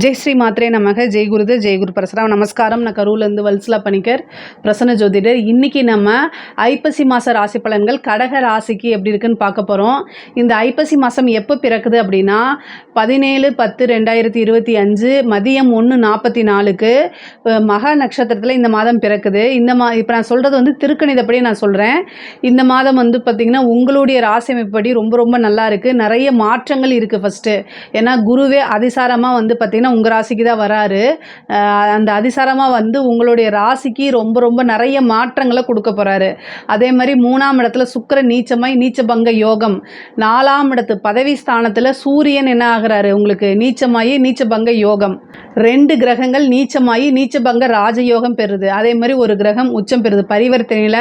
जय श्री मात्रे नमः जय गुरुदेव जय गुरु परशुराम நமஸ்காரம். நான் கரூர்லேருந்து வல்சலா பணிக்கர் பிரசன்ன ஜோதிடர். இன்றைக்கி நம்ம ஐப்பசி மாத ராசி பலன்கள் கடக ராசிக்கு எப்படி இருக்குன்னு பார்க்க போகிறோம். இந்த ஐப்பசி மாதம் எப்போ பிறக்குது அப்படின்னா 17/10/2025 மதியம் 1:44க்கு மக நட்சத்திரத்தில் இந்த மாதம் பிறக்குது. இப்போ நான் சொல்கிறது வந்து திருக்கணிதப்படி நான் சொல்கிறேன். இந்த மாதம் வந்து பார்த்திங்கன்னா உங்களுடைய ராசி அமைப்படி ரொம்ப ரொம்ப நல்லா இருக்குது. நிறைய மாற்றங்கள் இருக்குது. ஃபஸ்ட்டு ஏன்னா குருவே அதிசாரமாக வந்து பார்த்திங்கன்னா உங்கள் ராசிக்கு தான் வராரு. அந்த அதிசாரமாக வந்து உங்களுடைய ராசிக்கு ரொம்ப ரொம்ப நிறைய மாற்றங்களை கொடுக்க போகிறாரு. அதே மாதிரி 3ஆம் இடத்துல சுக்கிரன் நீச்சமாய் நீச்சபங்க யோகம், 4ஆம் இடத்து பதவி ஸ்தானத்தில் சூரியன் என்ன ஆகிறாரு உங்களுக்கு நீச்சமாயி நீச்சபங்க யோகம், 2 கிரகங்கள் நீச்சமாயி நீச்சபங்க ராஜயோகம் பெறுது. அதே மாதிரி ஒரு கிரகம் உச்சம் பெறுது. பரிவர்த்தனையில்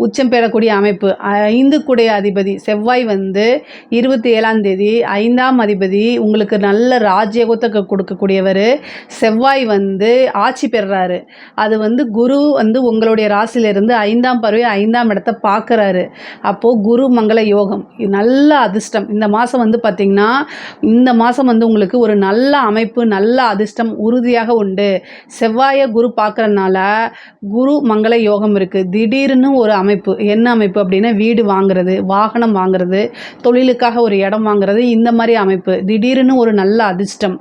உச்சம் பெறக்கூடிய அமைப்பு. 5 கூடைய அதிபதி செவ்வாய் வந்து 27ஆம் தேதி 5ஆம் அதிபதி உங்களுக்கு நல்ல ராஜயோகத்தை கொடுக்கக்கூடியவர் செவ்வாய் வந்து ஆட்சி பெறுறாரு. அது வந்து குரு வந்து உங்களுடைய ராசியிலிருந்து 5ஆம் பார்வை 5ஆம் இடத்தை பார்க்குறாரு. அப்போது குரு மங்கள யோகம் நல்ல அதிர்ஷ்டம். இந்த மாதம் வந்து பார்த்திங்கன்னா இந்த மாதம் வந்து உங்களுக்கு ஒரு நல்ல அமைப்பு நல்ல அதிர்ஷ்டம் உறுதியாக உண்டு. செவ்வாயை குரு பார்க்குறதுனால குரு மங்கள யோகம் இருக்குது. திடீர்னு ஒரு அமைப்பு என்ன அமைப்பு அப்படின்னா வீடு வாங்குறது, வாகனம் வாங்குறது, தொழிலுக்காக ஒரு இடம் வாங்குறது, இந்த மாதிரி அமைப்பு. திடீர்னு ஒரு நல்ல அதிர்ஷ்டம்,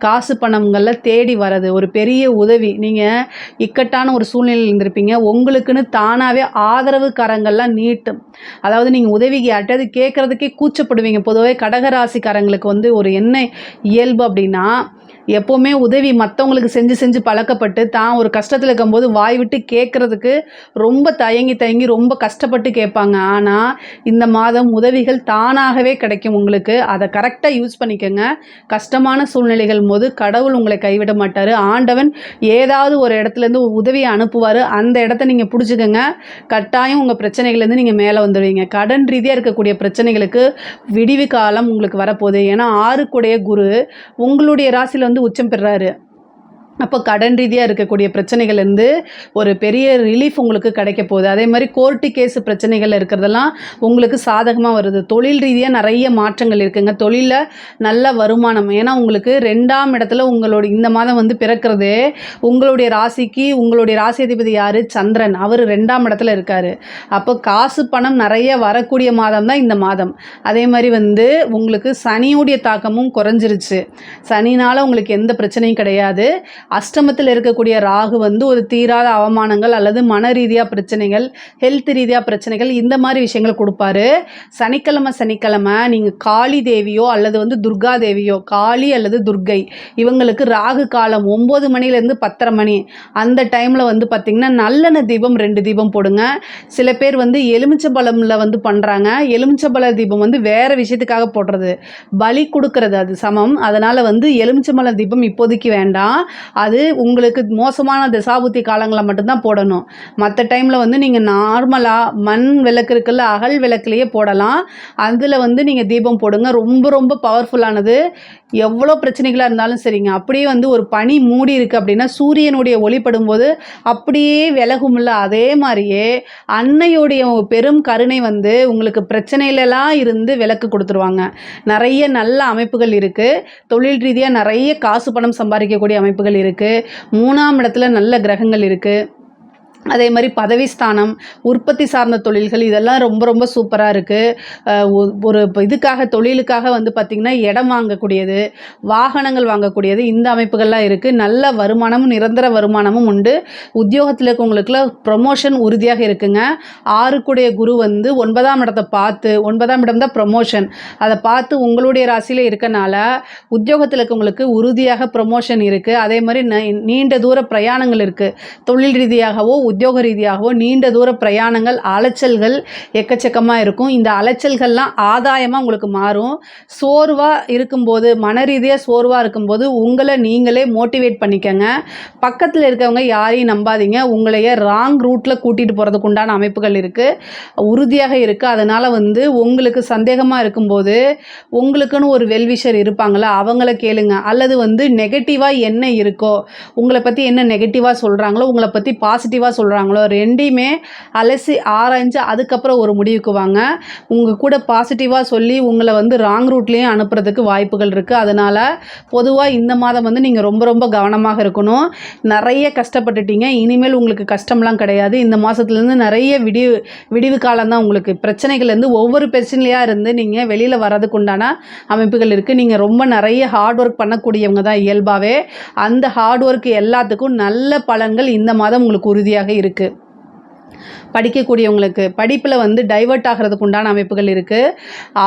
காசு பணங்களில் தேடி வர்றது, ஒரு பெரிய உதவி. நீங்கள் இக்கட்டான ஒரு சூழ்நிலையில் இருந்திருப்பீங்க, உங்களுக்குன்னு தானாகவே ஆதரவு கரங்கள்லாம் நீட்டும். அதாவது நீங்கள் உதவிக்கு யார்கிட்டயாவது கேட்குறதுக்கே கூச்சப்படுவீங்க. பொதுவாக கடகராசிக்காரங்களுக்கு வந்து ஒரு என்ன இயல்பு அப்படின்னா எப்போவுமே உதவி மற்றவங்களுக்கு செஞ்சு செஞ்சு பழக்கப்பட்டு தான் ஒரு கஷ்டத்தில் இருக்கும்போது வாய் விட்டு கேட்குறதுக்கு ரொம்ப தயங்கி ரொம்ப கஷ்டப்பட்டு கேட்பாங்க. ஆனால் இந்த மாதம் உதவிகள் தானாகவே கிடைக்கும் உங்களுக்கு. அதை கரெக்டாக யூஸ் பண்ணிக்கோங்க. கஷ்டமான சூழ்நிலைகள் போது கடவுள் உங்களை கைவிட மாட்டார். ஆண்டவன் ஏதாவது ஒரு இடத்துலேருந்து உதவியை அனுப்புவார். அந்த இடத்த நீங்கள் பிடிச்சிக்கோங்க. கட்டாயம் உங்கள் பிரச்சனைகள்லேருந்து நீங்கள் மேலே வந்துடுவீங்க. கடன் ரீதியாக இருக்கக்கூடிய பிரச்சனைகளுக்கு விடிவு காலம் உங்களுக்கு வரப்போகுது. ஏன்னா 6 கூடைய குரு உங்களுடைய ராசியில் வந்து உச்சம் பெறாரு. அப்போ கடன் ரீதியாக இருக்கக்கூடிய பிரச்சனைகள்லேருந்து ஒரு பெரிய ரிலீஃப் உங்களுக்கு கிடைக்க போகுது. அதே மாதிரி கோர்ட்டு கேஸு பிரச்சனைகள் இருக்கிறதெல்லாம் உங்களுக்கு சாதகமாக வருது. தொழில் ரீதியாக நிறைய மாற்றங்கள் இருக்குங்க. தொழிலில் நல்ல வருமானம். ஏன்னா உங்களுக்கு 2ஆம் இடத்துல உங்களுடைய இந்த மாதம் வந்து பிறக்கிறது உங்களுடைய ராசிக்கு உங்களுடைய ராசி அதிபதி யார் சந்திரன். அவர் 2ஆம் இடத்துல இருக்கார். அப்போ காசு பணம் நிறைய வரக்கூடிய மாதம் தான் இந்த மாதம். அதே மாதிரி வந்து உங்களுக்கு சனியுடைய தாக்கமும் குறைஞ்சிருச்சு. சனினால் உங்களுக்கு எந்த பிரச்சனையும் கிடையாது. அஷ்டமத்தில் இருக்கக்கூடிய ராகு வந்து ஒரு தீராத அவமானங்கள் அல்லது மன ரீதியாக பிரச்சனைகள், ஹெல்த் ரீதியாக பிரச்சனைகள், இந்த மாதிரி விஷயங்கள் கொடுப்பாரு. சனிக்கிழமை நீங்கள் காளி தேவியோ அல்லது வந்து துர்கா தேவியோ, காளி அல்லது துர்கை, இவங்களுக்கு ராகு காலம் 9 மணிலேருந்து 10:30 மணி அந்த டைமில் வந்து பார்த்திங்கன்னா நல்லெண்ணெய் தீபம் 2 தீபம் போடுங்க. சில பேர் வந்து எலுமிச்சம்பழமில் வந்து பண்ணுறாங்க. எலுமிச்சம்பழ தீபம் வந்து வேறு விஷயத்துக்காக போடுறது, பலி கொடுக்கறது, அது சமம். அதனால் வந்து எலுமிச்சம்பழ தீபம் இப்போதைக்கு வேண்டாம். அது உங்களுக்கு மோசமான தசாபுத்தி காலங்களில் மட்டும்தான் போடணும். மற்ற டைமில் வந்து நீங்கள் நார்மலாக மண் விளக்கு இருக்குல்ல, அகல் விளக்குலையே போடலாம். அதில் வந்து நீங்கள் தீபம் போடுங்க. ரொம்ப ரொம்ப பவர்ஃபுல்லானது. எவ்வளோ பிரச்சனைகளாக இருந்தாலும் சரிங்க. அப்படியே வந்து ஒரு பனி மூடி இருக்குது அப்படின்னா சூரியனுடைய ஒளிப்படும் போது அப்படியே விலகும்ல, அதே மாதிரியே அன்னையுடைய பெரும் கருணை வந்து உங்களுக்கு பிரச்சனையிலலாம் இருந்து விலக்கு கொடுத்துருவாங்க. நிறைய நல்ல அமைப்புகள் இருக்குது. தொழில் ரீதியாக நிறைய காசு பணம் சம்பாதிக்கக்கூடிய அமைப்புகள் இருக்குது. 3ஆம் இடத்துல நல்ல கிரகங்கள் இருக்குது. அதே மாதிரி பதவி ஸ்தானம், உற்பத்தி சார்ந்த தொழில்கள், இதெல்லாம் ரொம்ப ரொம்ப சூப்பராக இருக்குது. ஒரு இதுக்காக தொழிலுக்காக வந்து பார்த்திங்கன்னா இடம் வாங்கக்கூடியது, வாகனங்கள் வாங்கக்கூடியது, இந்த அமைப்புகள்லாம் இருக்குது. நல்ல வருமானமும் நிரந்தர வருமானமும் உண்டு. உத்தியோகத்தில் இருக்கவங்களுக்குலாம் ப்ரொமோஷன் உறுதியாக இருக்குங்க. 6 கூடைய குரு வந்து 9ஆம் இடத்தை பார்த்து, 9ஆம் இடம் தான் ப்ரொமோஷன், அதை பார்த்து உங்களுடைய ராசியில் இருக்கனால உத்தியோகத்தில் இருக்கவங்களுக்கு உறுதியாக ப்ரொமோஷன் இருக்குது. அதே மாதிரி நீண்ட தூர பிரயாணங்கள் இருக்குது. தொழில் ரீதியாகவோ உத்தியோக ரீதியாகவோ நீண்ட தூர பிரயாணங்கள், அலைச்சல்கள் எக்கச்சக்கமாக இருக்கும். இந்த அலைச்சல்கள்லாம் ஆதாயமாக உங்களுக்கு மாறும். சோர்வாக இருக்கும்போது, மன ரீதியாக சோர்வாக இருக்கும்போது உங்களை நீங்களே மோட்டிவேட் பண்ணிக்கங்க. பக்கத்தில் இருக்கவங்க யாரையும் நம்பாதீங்க. உங்களைய ராங் ரூட்டில் கூட்டிகிட்டு போகிறதுக்கு உண்டான அமைப்புகள் இருக்குது, உறுதியாக இருக்குது. அதனால் வந்து உங்களுக்கு சந்தேகமாக இருக்கும்போது உங்களுக்குன்னு ஒரு வெல்விஷர் இருப்பாங்களா, அவங்கள கேளுங்க. அல்லது வந்து நெகட்டிவாக என்ன இருக்கோ, உங்களை பற்றி என்ன நெகட்டிவாக சொல்கிறாங்களோ, உங்களை பற்றி பாசிட்டிவாக சொல்கிறாங்களோ ரெண்டையுமே அலசி ஆராய்ஞ்சு அதுக்கப்புறம் ஒரு முடிவுக்கு வாங்க. உங்கள் கூட பாசிட்டிவாக சொல்லி உங்களை வந்து ராங் ரூட்லேயும் அனுப்புறதுக்கு வாய்ப்புகள் இருக்குது. அதனால் பொதுவாக இந்த மாதம் வந்து நீங்கள் ரொம்ப ரொம்ப கவனமாக இருக்கணும். நிறைய கஷ்டப்பட்டுட்டீங்க, இனிமேல் உங்களுக்கு கஷ்டம்லாம் கிடையாது. இந்த மாதத்துலேருந்து நிறைய விடிவு காலம்தான். உங்களுக்கு பிரச்சனைகள்லேருந்து ஒவ்வொரு பிரச்சனையாக இருந்து நீங்கள் வெளியில் வர்றதுக்கு உண்டான அமைப்புகள் இருக்குது. நீங்கள் ரொம்ப நிறைய ஹார்ட் ஒர்க் பண்ணக்கூடியவங்க தான் இயல்பாகவே. அந்த ஹார்ட் ஒர்க் எல்லாத்துக்கும் நல்ல பலன்கள் இந்த மாதம் உங்களுக்கு உறுதியாக இருக்குது. படிக்கக்கூடியவங்களுக்கு படிப்பில் வந்து டைவர்ட் ஆகிறதுக்கு உண்டான அமைப்புகள் இருக்குது.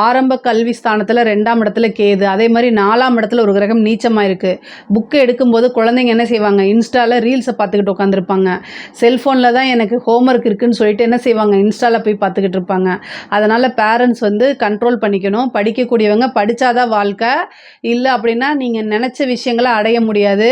ஆரம்ப கல்வி ஸ்தானத்தில் 2ஆம் இடத்துல கேது, அதே மாதிரி 4ஆம் இடத்துல ஒரு கிரகம் நீச்சமாக இருக்குது. புக்கு எடுக்கும்போது குழந்தைங்க என்ன செய்வாங்க, இன்ஸ்டாவில் ரீல்ஸை பார்த்துக்கிட்டு உட்காந்துருப்பாங்க. செல்ஃபோனில் தான் எனக்கு ஹோம்ஒர்க் இருக்குதுன்னு சொல்லிட்டு என்ன செய்வாங்க, இன்ஸ்டாவில் போய் பார்த்துக்கிட்டு இருப்பாங்க. அதனால் பேரண்ட்ஸ் வந்து கண்ட்ரோல் பண்ணிக்கணும். படிக்கக்கூடியவங்க படித்தாதான் வாழ்க்கை, இல்லை அப்படின்னா நீங்கள் நினச்ச விஷயங்களை அடைய முடியாது,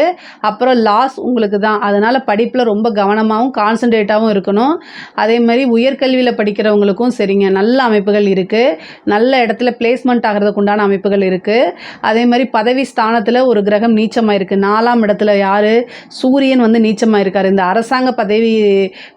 அப்புறம் லாஸ் உங்களுக்கு தான். அதனால் படிப்பில் ரொம்ப கவனமாகவும் கான்சன்ட்ரேட்டாகவும் இருக்கணும். அதே மாதிரி உயர்கல்வியில் படிக்கிறவங்களுக்கும் சரிங்க, நல்ல அமைப்புகள் இருக்குது. நல்ல இடத்துல பிளேஸ்மெண்ட் ஆகிறதுக்கு உண்டான அமைப்புகள் இருக்குது. அதே மாதிரி பதவி ஸ்தானத்தில் ஒரு கிரகம் நீச்சமாக இருக்குது. 4ஆம் இடத்துல யார், சூரியன் வந்து நீச்சமாக இருக்கார். இந்த அரசாங்க பதவி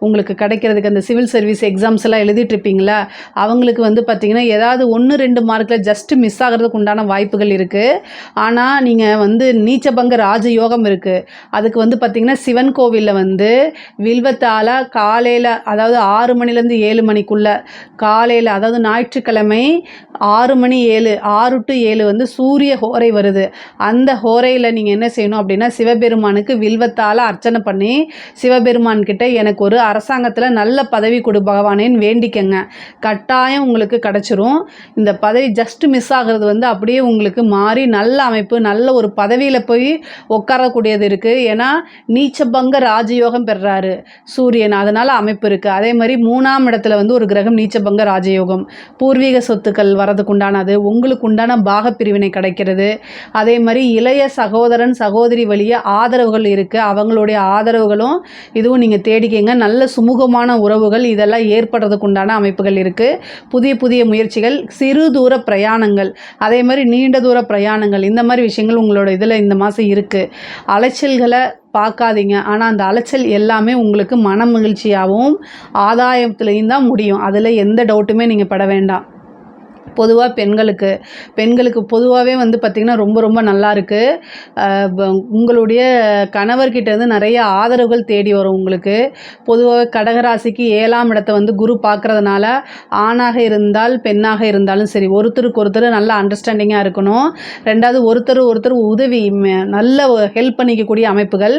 உங்களுக்கு கிடைக்கிறதுக்கு அந்த சிவில் சர்வீஸ் எக்ஸாம்ஸ் எல்லாம் எழுதிட்டு இருப்பீங்களா, அவங்களுக்கு வந்து பார்த்திங்கன்னா ஏதாவது 1-2 மார்க்கில் ஜஸ்ட்டு மிஸ் ஆகிறதுக்கு உண்டான வாய்ப்புகள் இருக்குது. ஆனால் நீங்கள் வந்து நீச்சபங்க ராஜயோகம் இருக்குது. அதுக்கு வந்து பார்த்திங்கன்னா சிவன் கோவிலில் வந்து வில்வத்தால் காலையில், அதாவது 6 மணிலேருந்து 7 மணிக்குள்ளே காலையில், அதாவது ஞாயிற்றுக்கிழமை 6 மணி 7 6 to 7 வந்து சூரிய ஹோரை வருது. அந்த ஹோரையில் நீங்கள் என்ன செய்யணும் அப்படின்னா, சிவபெருமானுக்கு வில்வத்தால் அர்ச்சனை பண்ணி சிவபெருமான்கிட்ட எனக்கு ஒரு அரசாங்கத்தில் நல்ல பதவி கொடு பகவானேன்னு வேண்டிக்கங்க. கட்டாயம் உங்களுக்கு கிடச்சிரும். இந்த பதவி ஜஸ்ட் மிஸ் ஆகிறது வந்து அப்படியே உங்களுக்கு மாறி நல்ல அமைப்பு, நல்ல ஒரு பதவியில் போய் உட்காரக்கூடியது இருக்குது. ஏன்னா நீச்சபங்க ராஜயோகம் பெறாரு சூரியன், அதனால் அமைப்பு இருக்குது. அதே மாதிரி 3ஆம் இடத்துல வந்து ஒரு கிரகம் நீச்சபங்க ராஜயோகம், பூர்வீக சொத்துக்கள் வரதுக்கு உண்டானது, உங்களுக்கு உண்டான பாகப்பிரிவினை கிடைக்கிறது. அதே மாதிரி இளைய சகோதரன் சகோதரி வழிய ஆதரவுகள் இருக்குது. அவங்களுடைய ஆதரவுகளும் இதுவும் நீங்கள் தேடிக்கங்க. நல்ல சுமூகமான உறவுகள் இதெல்லாம் ஏற்படுறதுக்கு உண்டான அமைப்புகள் இருக்குது. புதிய புதிய முயற்சிகள், சிறு தூர பிரயாணங்கள், அதே மாதிரி நீண்ட தூர பிரயாணங்கள், இந்த மாதிரி விஷயங்கள் உங்களோட இதில் இந்த மாதம் இருக்குது. அலைச்சல்களை பார்க்காதீங்க. ஆனால் அந்த அலைச்சல் எல்லாமே உங்களுக்கு மன மகிழ்ச்சியாகவும் ஆதாயத்துலேயும் தான் முடியும். அதில் எந்த டவுட்டுமே நீங்கள் பட வேண்டாம். பொதுவாக பெண்களுக்கு பொதுவாகவே வந்து பார்த்திங்கன்னா ரொம்ப ரொம்ப நல்லா இருக்குது. உங்களுடைய கணவர்கிட்டேருந்து நிறைய ஆதரவுகள் தேடி வரும் உங்களுக்கு. பொதுவாக கடகராசிக்கு 7ஆம் இடத்தை வந்து குரு பார்க்குறதுனால ஆணாக இருந்தால் பெண்ணாக இருந்தாலும் சரி, ஒருத்தருக்கு ஒருத்தர் நல்ல அண்டர்ஸ்டாண்டிங்காக இருக்கணும். ரெண்டாவது ஒருத்தர் உதவி நல்ல ஹெல்ப் பண்ணிக்கக்கூடிய அமைப்புகள்,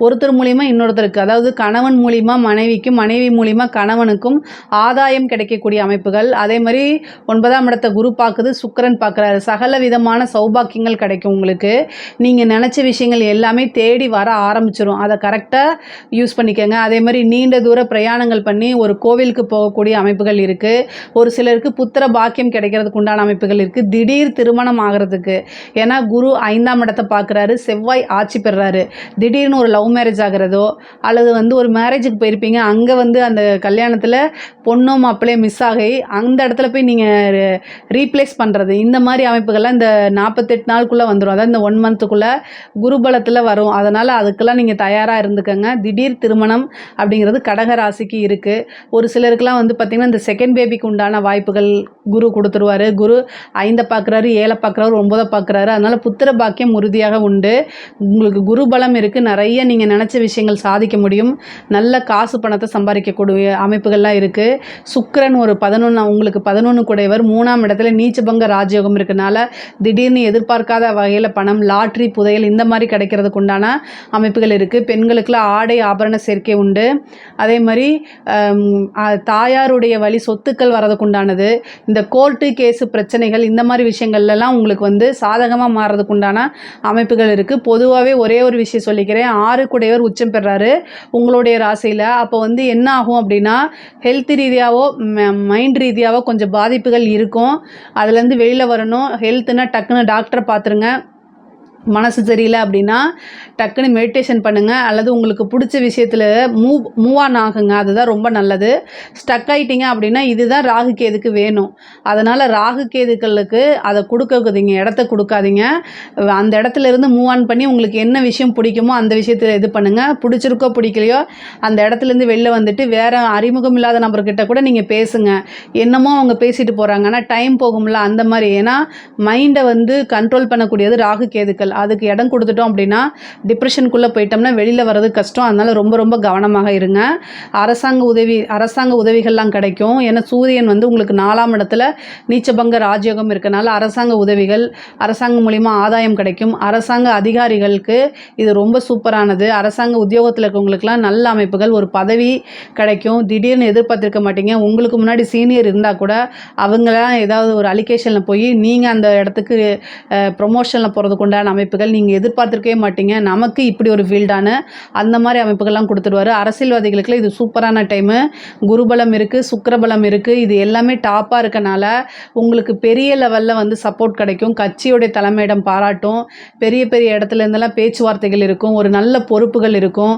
ஒருத்தர் மூலிமா இன்னொருத்தருக்கு, அதாவது கணவன் மூலிமா மனைவிக்கும், மனைவி மூலிமா கணவனுக்கும் ஆதாயம் கிடைக்கக்கூடிய அமைப்புகள். அதே மாதிரி 9ஆம் இடத்தை குரு பார்க்குது, சுக்கிரன் பார்க்குறாரு. சகல விதமான சௌபாக்கியங்கள் கிடைக்கும் உங்களுக்கு. நீங்கள் நினச்ச விஷயங்கள் எல்லாமே தேடி வர ஆரம்பிச்சிடும். அதை கரெக்டாக யூஸ் பண்ணிக்கோங்க. அதே மாதிரி நீண்ட தூர பிரயாணங்கள் பண்ணி ஒரு கோவிலுக்கு போகக்கூடிய அமைப்புகள் இருக்குது. ஒரு சிலருக்கு புத்திர பாக்கியம் கிடைக்கிறதுக்கு உண்டான அமைப்புகள் இருக்குது. திடீர் திருமணம் ஆகிறதுக்கு, ஏன்னா குரு 5ஆம் இடத்தை பார்க்குறாரு, செவ்வாய் ஆட்சி பெறுறாரு. திடீர்னு ஒரு லவ் மேரேஜ் ஆகிறதோ, அல்லது வந்து ஒரு மேரேஜுக்கு போயிருப்பீங்க, அங்கே வந்து அந்த கல்யாணத்தில் பொண்ணும் மாப்பிள்ளையும் மிஸ் ஆகி அந்த இடத்துல போய் நீங்கள் ரீப்ளேஸ் பண்ணுறது, இந்த மாதிரி அமைப்புகள்லாம் இந்த 48 நாளுக்குள்ளே வந்துடும். அதாவது இந்த 1 மந்த்துக்குள்ளே குருபலத்தில் வரும். அதனால் அதுக்கெல்லாம் நீங்கள் தயாராக இருந்துக்கங்க. திடீர் திருமணம் அப்படிங்கிறது கடக ராசிக்கு இருக்குது. ஒரு சிலருக்குலாம் வந்து பார்த்திங்கன்னா இந்த செகண்ட் பேபிக்கு உண்டான வாய்ப்புகள் குரு கொடுத்துருவார். குரு 5 பார்க்குறாரு, 7 பார்க்குறாரு, 9 பார்க்குறாரு. அதனால் புத்திர பாக்கியம் உறுதியாக உண்டு. உங்களுக்கு குரு பலம் இருக்குது. நிறைய நீங்கள் நினச்ச விஷயங்கள் சாதிக்க முடியும். நல்ல காசு பணத்தை சம்பாதிக்கக்கூடிய அமைப்புகள்லாம் இருக்குது. சுக்கிரன் ஒரு 11, உங்களுக்கு 11 கூடையவர், 3ஆம் இடத்துல நீச்சபங்க ராஜயோகம் இருக்கனால திடீர்னு எதிர்பார்க்காத வகையில் பணம், லாட்ரி, புதையல் இந்த மாதிரி கிடைக்கிறதுக்கு உண்டான அமைப்புகள் இருக்குது. பெண்களுக்குலாம் ஆடை ஆபரண சேர்க்கை உண்டு. அதே மாதிரி தாயாருடைய வழி சொத்துக்கள் வரதுக்கு உண்டானது. இந்த கோர்ட்டு கேஸு பிரச்சனைகள் இந்த மாதிரி விஷயங்கள்லாம் உங்களுக்கு வந்து சாதகமாக மாறுறதுக்கு உண்டான அமைப்புகள் இருக்குது. பொதுவாகவே ஒரே ஒரு விஷயம் சொல்லிக்கிறேன், 6 கூடையவர் உச்சம் பெறாரு உங்களுடைய ராசியில். அப்போ வந்து என்ன ஆகும் அப்படின்னா, ஹெல்த் ரீதியாவோ மைண்ட் ரீதியாவோ கொஞ்சம் பாதிப்புகள் இருக்கும். அதுலேருந்து வெளியில் வரணும். ஹெல்த்துனா டக்குன்னு டாக்டரை பார்த்துருங்க. மனசு சரியில்லை அப்படின்னா டக்குன்னு மெடிடேஷன் பண்ணுங்கள், அல்லது உங்களுக்கு பிடிச்ச விஷயத்தில் மூவ் ஆன் ஆகுங்க. அதுதான் ரொம்ப நல்லது. ஸ்டக் ஆகிட்டீங்க அப்படின்னா இதுதான் ராகு கேதுக்கு வேணும். அதனால் ராகு கேதுக்களுக்கு அதை கொடுக்காதீங்க, இடத்த கொடுக்காதீங்க. அந்த இடத்துல இருந்து மூவ் ஆன் பண்ணி உங்களுக்கு என்ன விஷயம் பிடிக்குமோ அந்த விஷயத்தில் இது பண்ணுங்கள். பிடிச்சிருக்கோ பிடிக்கலையோ அந்த இடத்துலேருந்து வெளில வந்துட்டு வேறு அறிமுகம் இல்லாத நபர்கிட்ட கூட நீங்கள் பேசுங்க. என்னமோ அவங்க பேசிட்டு போகிறாங்க, ஆனால் டைம் போகும்ல அந்த மாதிரி. ஏன்னா மைண்டை வந்து கண்ட்ரோல் பண்ணக்கூடியது ராகு கேதுக்கள். அதுக்கு இடம் கொடுத்துட்டோம் அப்படின்னா டிப்ரெஷனுக்குள்ளே போயிட்டோம்னா வெளியில் வர்றது கஷ்டம். அதனால் ரொம்ப ரொம்ப கவனமாக இருங்க. அரசாங்க உதவிகள்லாம் கிடைக்கும். ஏன்னா சூரியன் வந்து உங்களுக்கு 4ஆம் இடத்துல நீச்சபங்க ராஜயோகம் இருக்கனால அரசாங்க உதவிகள், அரசாங்கம் மூலிமா ஆதாயம் கிடைக்கும். அரசாங்க அதிகாரிகளுக்கு இது ரொம்ப சூப்பரானது. அரசாங்க உத்தியோகத்தில் இருக்கவங்களுக்குலாம் நல்ல அமைப்புகள், ஒரு பதவி கிடைக்கும். திடீர்னு எதிர்பார்த்திருக்க மாட்டீங்க. உங்களுக்கு முன்னாடி சீனியர் இருந்தால் கூட அவங்களாம் ஏதாவது ஒரு அலிகேஷனில் போய் நீங்கள் அந்த இடத்துக்கு ப்ரொமோஷனில் போகிறதுக்கு உண்டான அமைப்புகள் நீங்கள் எதிர்பார்த்துருக்கவே மாட்டீங்க. நமக்கு இப்படி ஒரு ஃபீல்டான அந்த மாதிரி அமைப்புகள்லாம் கொடுத்துருவாரு. அரசியல்வாதிகளுக்குலாம் இது சூப்பரான டைமு. குருபலம் இருக்குது, சுக்கிரபலம் இருக்குது. இது எல்லாமே டாப்பாக இருக்கனால உங்களுக்கு பெரிய லெவலில் வந்து சப்போர்ட் கிடைக்கும். கட்சியோடைய தலைமையிடம் பாராட்டும். பெரிய பெரிய இடத்துல இருந்தெல்லாம் பேச்சுவார்த்தைகள் இருக்கும். ஒரு நல்ல பொறுப்புகள் இருக்கும்.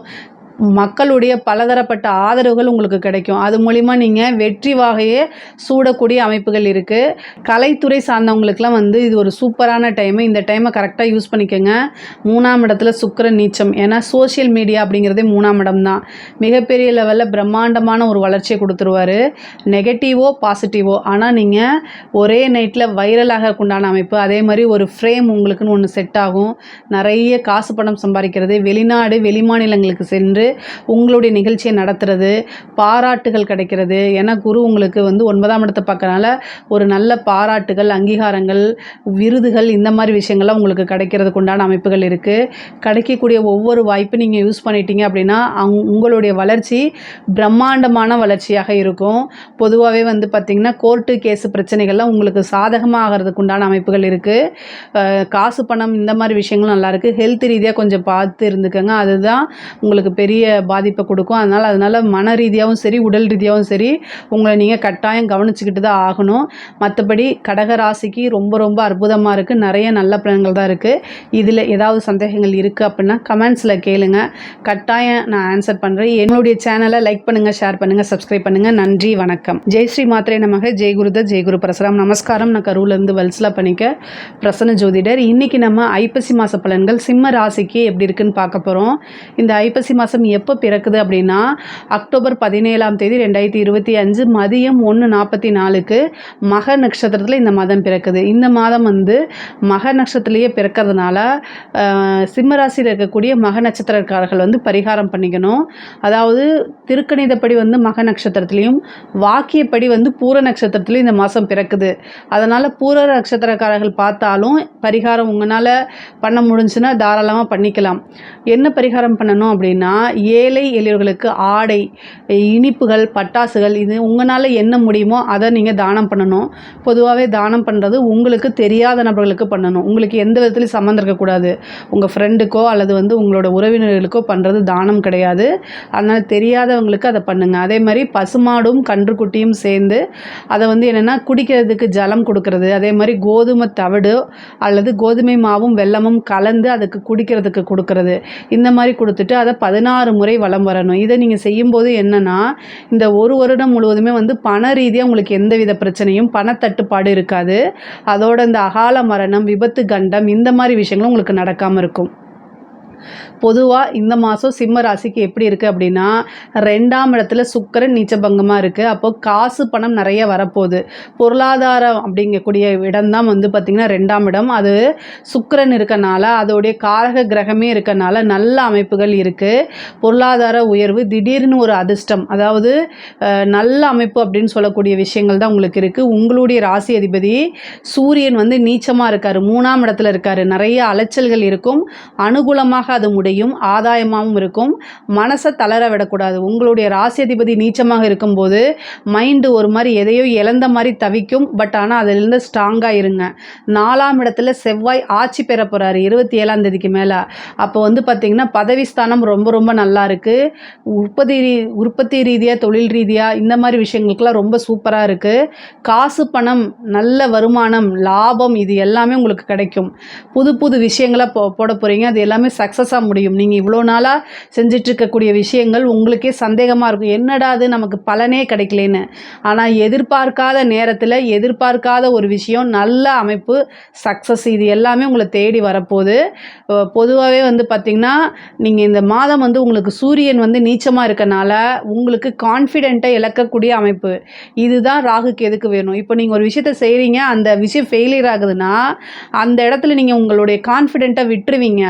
மக்களுடைய பலதரப்பட்ட ஆதரவுகள் உங்களுக்கு கிடைக்கும். அது மூலிமா நீங்கள் வெற்றி வாகையே சூடக்கூடிய அமைப்புகள் இருக்குது. கலைத்துறை சார்ந்தவங்களுக்குலாம் வந்து இது ஒரு சூப்பரான டைமு. இந்த டைமை கரெக்டாக யூஸ் பண்ணிக்கோங்க. 3ஆம் இடத்துல சுக்கிரன் நீச்சம். ஏன்னா சோஷியல் மீடியா அப்படிங்கிறதே 3ஆம் இடம் தான். மிகப்பெரிய லெவலில் பிரம்மாண்டமான ஒரு வளர்ச்சியை கொடுத்துருவார். நெகட்டிவோ பாசிட்டிவோ, ஆனால் நீங்கள் ஒரே நைட்டில் வைரலாக உண்டான அமைப்பு. அதே மாதிரி ஒரு ஃப்ரேம் உங்களுக்குன்னு ஒன்று செட் ஆகும். நிறைய காசு பணம் சம்பாதிக்கிறது, வெளிநாடு வெளிமாநிலங்களுக்கு சென்று உங்களுடைய நிகழ்ச்சியை நடத்துறது, பாராட்டுகள் கிடைக்கிறது. ஏன்னா குரு உங்களுக்கு வந்து 9ஆம் இடத்தை பார்க்கறனால ஒரு நல்ல பாராட்டுகள், அங்கீகாரங்கள், விருதுகள், இந்த மாதிரி விஷயங்கள்லாம் உங்களுக்கு கிடைக்கிறதுக்கு உண்டான அமைப்புகள் இருக்குது. கிடைக்கக்கூடிய ஒவ்வொரு வாய்ப்பு நீங்கள் யூஸ் பண்ணிட்டீங்க அப்படின்னா உங்களுடைய வளர்ச்சி பிரம்மாண்டமான வளர்ச்சியாக இருக்கும். பொதுவாகவே வந்து பார்த்திங்கன்னா கோர்ட்டு கேஸு பிரச்சனைகள்லாம் உங்களுக்கு சாதகமாக ஆகிறதுக்கு உண்டான அமைப்புகள் இருக்குது. காசு பணம் இந்த மாதிரி விஷயங்களும் நல்லாயிருக்கு. ஹெல்த் ரீதியாக கொஞ்சம் பார்த்து இருந்துக்கோங்க. அதுதான் உங்களுக்கு பெரிய பாதிப்பை கொடுக்கும். அதனால் மன ரீதியாகவும் சரி, உடல் ரீதியாகவும் சரி உங்களை நீங்கள் கட்டாயம் கவனிச்சுக்கிட்டு தான் ஆகணும். மற்றபடி கடகராசிக்கு ரொம்ப ரொம்ப அற்புதமாக இருக்குது. நிறைய நல்ல பலன்கள் தான் இருக்குது. இதில் ஏதாவது சந்தேகங்கள் இருக்குது அப்படின்னா கமெண்ட்ஸில் கேளுங்க. கட்டாயம் நான் ஆன்சர் பண்ணுறேன். என்னுடைய சேனலை லைக் பண்ணுங்கள், ஷேர் பண்ணுங்கள், சப்ஸ்கிரைப் பண்ணுங்கள். நன்றி, வணக்கம். ஜெய் ஸ்ரீ மாத்ரே நமக. ஜெய் குருத ஜெய் குரு பரசுராம். நமஸ்காரம். நான் கரூர்லேருந்து வல்சலா பண்ணிக்க பிரசன்ன ஜோதிடர். இன்றைக்கி நம்ம ஐப்பசி மாத பலன்கள் சிம்ம ராசிக்கு எப்படி இருக்குன்னு பார்க்க போகிறோம். இந்த ஐப்பசி மாதம் எப்போ பிறக்குது அப்படின்னா அக்டோபர் 17ஆம் தேதி 2025 மதியம் 1:44க்கு மக நட்சத்திரத்தில் இந்த மாதம் பிறக்குது. இந்த மாதம் வந்து மக நட்சத்திரத்திலேயே பிறக்கிறதுனால சிம்மராசியில் இருக்கக்கூடிய மக நட்சத்திரக்காரர்கள் வந்து பரிகாரம் பண்ணிக்கணும். அதாவது திருக்கணிதப்படி வந்து மக நட்சத்திரத்துலேயும் வாக்கியப்படி வந்து பூர நட்சத்திரத்துலேயும் இந்த மாதம் பிறக்குது. அதனால் பூர நட்சத்திரக்காரர்கள் பார்த்தாலும் பரிகாரம் உங்களால் பண்ண முடிஞ்சுன்னா தாராளமாக பண்ணிக்கலாம். என்ன பரிகாரம் பண்ணணும் அப்படின்னா ஏழை எளியவர்களுக்கு ஆடை, இனிப்புகள், பட்டாசுகள், இது உங்களால் என்ன முடியுமோ அதை நீங்கள் தானம் பண்ணணும். பொதுவாகவே தானம் பண்ணுறது உங்களுக்கு தெரியாத நபர்களுக்கு பண்ணணும். உங்களுக்கு எந்த விதத்துலையும் சம்மந்தம் இருக்கக்கூடாது. உங்கள் ஃப்ரெண்டுக்கோ அல்லது வந்து உங்களோட உறவினர்களுக்கோ பண்ணுறது தானம் கிடையாது. அதனால் தெரியாதவங்களுக்கு அதை பண்ணுங்கள். அதே மாதிரி பசுமாடும் கன்றுக்குட்டியும் சேர்ந்து அதை வந்து என்னென்னா குடிக்கிறதுக்கு ஜலம் கொடுக்கறது. அதே மாதிரி கோதுமை தவிடு அல்லது கோதுமை மாவும் வெல்லமும் கலந்து அதுக்கு குடிக்கிறதுக்கு கொடுக்கறது. இந்த மாதிரி கொடுத்துட்டு அதை 16 முறை வலம் வரணும். இதை நீங்கள் செய்யும்போது என்னென்னா இந்த ஒரு வருடம் முழுவதுமே வந்து பண ரீதியாக உங்களுக்கு எந்தவித பிரச்சனையும், பணத்தட்டுப்பாடு இருக்காது. அதோட இந்த அகால மரணம், விபத்து, கண்டம் இந்த மாதிரி விஷயங்களும் உங்களுக்கு நடக்காமல் இருக்கும். பொதுவாக இந்த மாதம் சிம்ம ராசிக்கு எப்படி இருக்குது அப்படின்னா 2ஆம் இடத்துல சுக்கிரன் நீச்சபங்கமாக இருக்குது. அப்போது காசு பணம் நிறைய வரப்போகுது. பொருளாதாரம் அப்படிங்கக்கூடிய இடம்தான் வந்து பார்த்திங்கன்னா 2ஆம் இடம். அது சுக்கிரன் இருக்கனால, அதோடைய காரக கிரகமே இருக்கனால நல்ல அமைப்புகள் இருக்குது. பொருளாதார உயர்வு, திடீர்னு ஒரு அதிர்ஷ்டம், அதாவது நல்ல அமைப்பு அப்படின்னு சொல்லக்கூடிய விஷயங்கள் தான் உங்களுக்கு இருக்குது. உங்களுடைய ராசி அதிபதி சூரியன் வந்து நீச்சமாக இருக்கார், 3ஆம் இடத்துல இருக்கார். நிறைய அலைச்சல்கள் இருக்கும். அனுகூலமாக நன்மையாக அது முடியும், ஆதாயமாகவும் இருக்கும். மனசை தளர விடக்கூடாது. உங்களுடைய ராசி அதிபதி நீச்சமாக இருக்கும்போது மைண்டு ஒரு மாதிரி எதையோ இழந்த மாதிரி தவிக்கும். பட் ஆனால் அதிலிருந்து ஸ்ட்ராங்காக இருங்க. 4ஆம் இடத்துல செவ்வாய் ஆட்சி பெற போகிறாரு 27ஆம் தேதிக்கு மேலே. அப்போ வந்து பார்த்திங்கன்னா பதவி ஸ்தானம் ரொம்ப ரொம்ப நல்லா இருக்குது. உற்பத்தி ரீதியாக, தொழில் ரீதியாக இந்த மாதிரி விஷயங்களுக்கெல்லாம் ரொம்ப சூப்பராக இருக்குது. காசு பணம், நல்ல வருமானம், லாபம் இது எல்லாமே உங்களுக்கு கிடைக்கும். புது புது விஷயங்களை போட போகிறீங்க. அது எல்லாமே சக்ஸஸாக முடியும். நீங்கள் இவ்வளோ நாளாக செஞ்சிட்ருக்கக்கூடிய விஷயங்கள் உங்களுக்கே சந்தேகமாக இருக்கும், என்னடா அது நமக்கு பலனே கிடைக்கலன்னு. ஆனால் எதிர்பார்க்காத நேரத்தில் எதிர்பார்க்காத ஒரு விஷயம், நல்ல அமைப்பு, சக்ஸஸ் இது எல்லாமே உங்களை தேடி வரப்போகுது. பொதுவாகவே வந்து பார்த்திங்கன்னா நீங்கள் இந்த மாதம் வந்து உங்களுக்கு சூரியன் வந்து நீச்சமாக இருக்கனால உங்களுக்கு கான்ஃபிடென்ட்டை இழக்கக்கூடிய அமைப்பு. இதுதான் ராகுக்கு எதுக்கு வேணும். இப்போ நீங்கள் ஒரு விஷயத்தை செய்கிறீங்க, அந்த விஷயம் ஃபெயிலியர் ஆகுதுன்னா அந்த இடத்துல நீங்கள் உங்களுடைய கான்ஃபிடென்ட்டை விட்டுருவீங்க.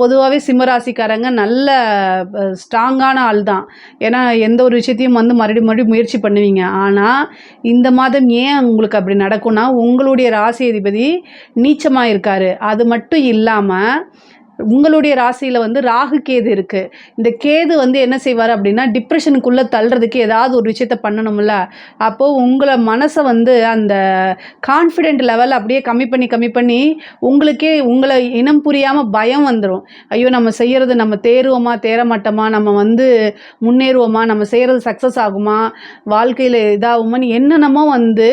பொதுவாகவே சிம்மராசிக்காரங்க நல்ல ஸ்ட்ராங்கான ஆள் தான். ஏன்னா எந்த ஒரு விஷயத்தையும் வந்து மறுபடியும் முயற்சி பண்ணுவீங்க. ஆனால் இந்த மாதம் ஏன் உங்களுக்கு அப்படி நடக்கும்னா உங்களுடைய ராசி அதிபதி நீச்சமாக இருக்காரு. அது மட்டும் இல்லாமல் உங்களுடைய ராசியில் வந்து ராகு கேது இருக்குது. இந்த கேது வந்து என்ன செய்வார் அப்படின்னா டிப்ரெஷனுக்குள்ளே தள்ளுறதுக்கு ஏதாவது ஒரு விஷயத்த பண்ணணும்ல. அப்போது உங்களை மனசை வந்து அந்த கான்ஃபிடென்ட் லெவல் அப்படியே கம்மி பண்ணி உங்களுக்கே உங்களை இனம் புரியாமல் பயம் வந்துடும். ஐயோ நம்ம செய்கிறது நம்ம தேருவோமா தேர மாட்டோமா, நம்ம வந்து முன்னேறுவோமா, நம்ம செய்கிறது சக்ஸஸ் ஆகுமா, வாழ்க்கையில் இதாகுமான்னு என்னென்னமோ வந்து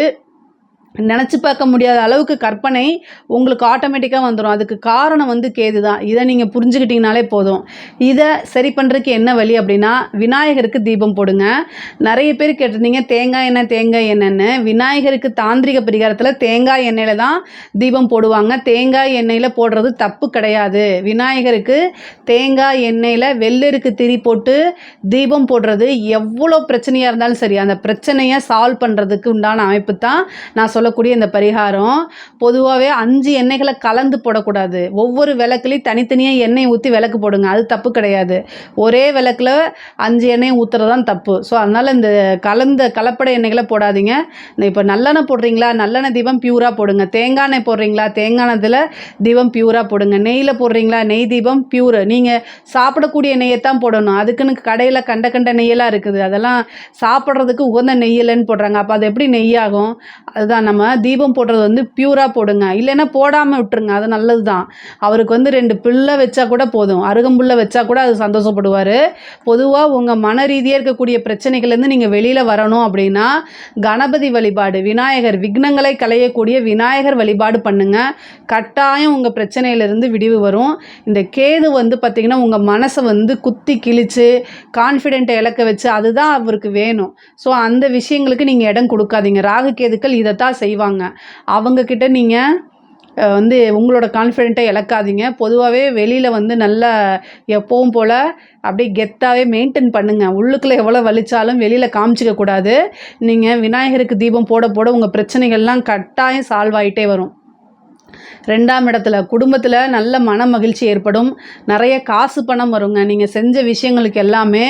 நினச்சி பார்க்க முடியாத அளவுக்கு கற்பனை உங்களுக்கு ஆட்டோமேட்டிக்காக வந்துடும். அதுக்கு காரணம் வந்து கேது தான். இதை நீங்கள் புரிஞ்சுக்கிட்டிங்கனாலே போதும். இதை சரி பண்ணுறதுக்கு என்ன வழி அப்படின்னா விநாயகருக்கு தீபம் போடுங்க. நிறைய பேர் கேட்டிருந்தீங்க தேங்காய் எண்ணெய்ன்னு. விநாயகருக்கு தாந்திரிக பரிகாரத்தில் தேங்காய் எண்ணெயில் தான் தீபம் போடுவாங்க. தேங்காய் எண்ணெயில் போடுறது தப்பு கிடையாது. விநாயகருக்கு தேங்காய் எண்ணெயில் வெள்ளருக்கு திரி போட்டு தீபம் போடுறது எவ்வளோ பிரச்சனையாக இருந்தாலும் சரி, அந்த பிரச்சனையை சால்வ் பண்ணுறதுக்கு உண்டான அமைப்பு தான் நான் சொல்லக்கூடிய இந்த பரிகாரம். பொதுவாகவே 5 எண்ணெய்களை கலந்து போடக்கூடாது. ஒவ்வொரு விளக்குலையும் தனித்தனியாக எண்ணெய் ஊற்றி விளக்கு போடுங்க. அது தப்பு கிடையாது. ஒரே விளக்கில் 5 எண்ணெய் ஊற்றுறது தான் தப்பு. ஸோ அதனால் இந்த கலப்பட எண்ணெய்களை போடாதீங்க. இப்போ நல்லெண்ணெய் போடுறீங்களா, நல்லெண்ணெய் தீபம் பியூராக போடுங்க. தேங்காய் எண்ணெய் போடுறீங்களா, தேங்காய் எண்ணெயில் தீபம் பியூராக போடுங்க. நெய்யில் போடுறீங்களா, நெய் தீபம் பியூர். நீங்கள் சாப்பிடக்கூடிய நெய்யை தான் போடணும். அதுக்குன்னு கடையில் கண்ட நெய்யெல்லாம் இருக்குது. அதெல்லாம் சாப்பிட்றதுக்கு உகந்த நெய் இல்லைன்னு போடுறாங்க. அப்போ அது எப்படி நெய்யாகும்? அதுதான் நம்ம தீபம் போடுறது வந்து பியூராக போடுங்க. இல்லைன்னா போடாமல் விட்டுருங்க. அது நல்லது தான். அவருக்கு வந்து 2 பிள்ளை வச்சா கூட போதும், அருகம்புல்லை வச்சா கூட அது சந்தோஷப்படுவார். பொதுவாக உங்கள் மன ரீதியாக இருக்கக்கூடிய பிரச்சனைகள்லேருந்து நீங்கள் வெளியில் வரணும் அப்படின்னா கணபதி வழிபாடு, விநாயகர், விக்னங்களை களையக்கூடிய விநாயகர் வழிபாடு பண்ணுங்க. கட்டாயம் உங்கள் பிரச்சனையிலேருந்து விடிவு வரும். இந்த கேது வந்து பார்த்திங்கன்னா உங்கள் மனசை வந்து குத்தி கிழிச்சு கான்ஃபிடென்ட்டை இழக்க வச்சு அதுதான் அவருக்கு வேணும். ஸோ அந்த விஷயங்களுக்கு நீங்கள் இடம் கொடுக்காதீங்க. ராகு கேதுக்கள் இதைத்தான் செய்வாங்க. அவங்கக்கிட்ட நீங்கள் வந்து உங்களோட கான்ஃபிடென்ட்டை இழக்காதீங்க. பொதுவாகவே வெளியில் வந்து நல்லா எப்பவும் போல் அப்படியே கெத்தாகவே மெயின்டைன் பண்ணுங்கள். உள்ளுக்குள்ளே எவ்வளோ வலிச்சாலும் வெளியில் காமிச்சிக்கக்கூடாது. நீங்கள் விநாயகருக்கு தீபம் போட உங்கள் பிரச்சனைகள்லாம் கட்டாயம் சால்வ் ஆகிட்டே வரும். 2ஆம் இடத்துல குடும்பத்தில் நல்ல மன மகிழ்ச்சி ஏற்படும். நிறைய காசு பணம் வருங்க. நீங்கள் செஞ்ச விஷயங்களுக்கு எல்லாமே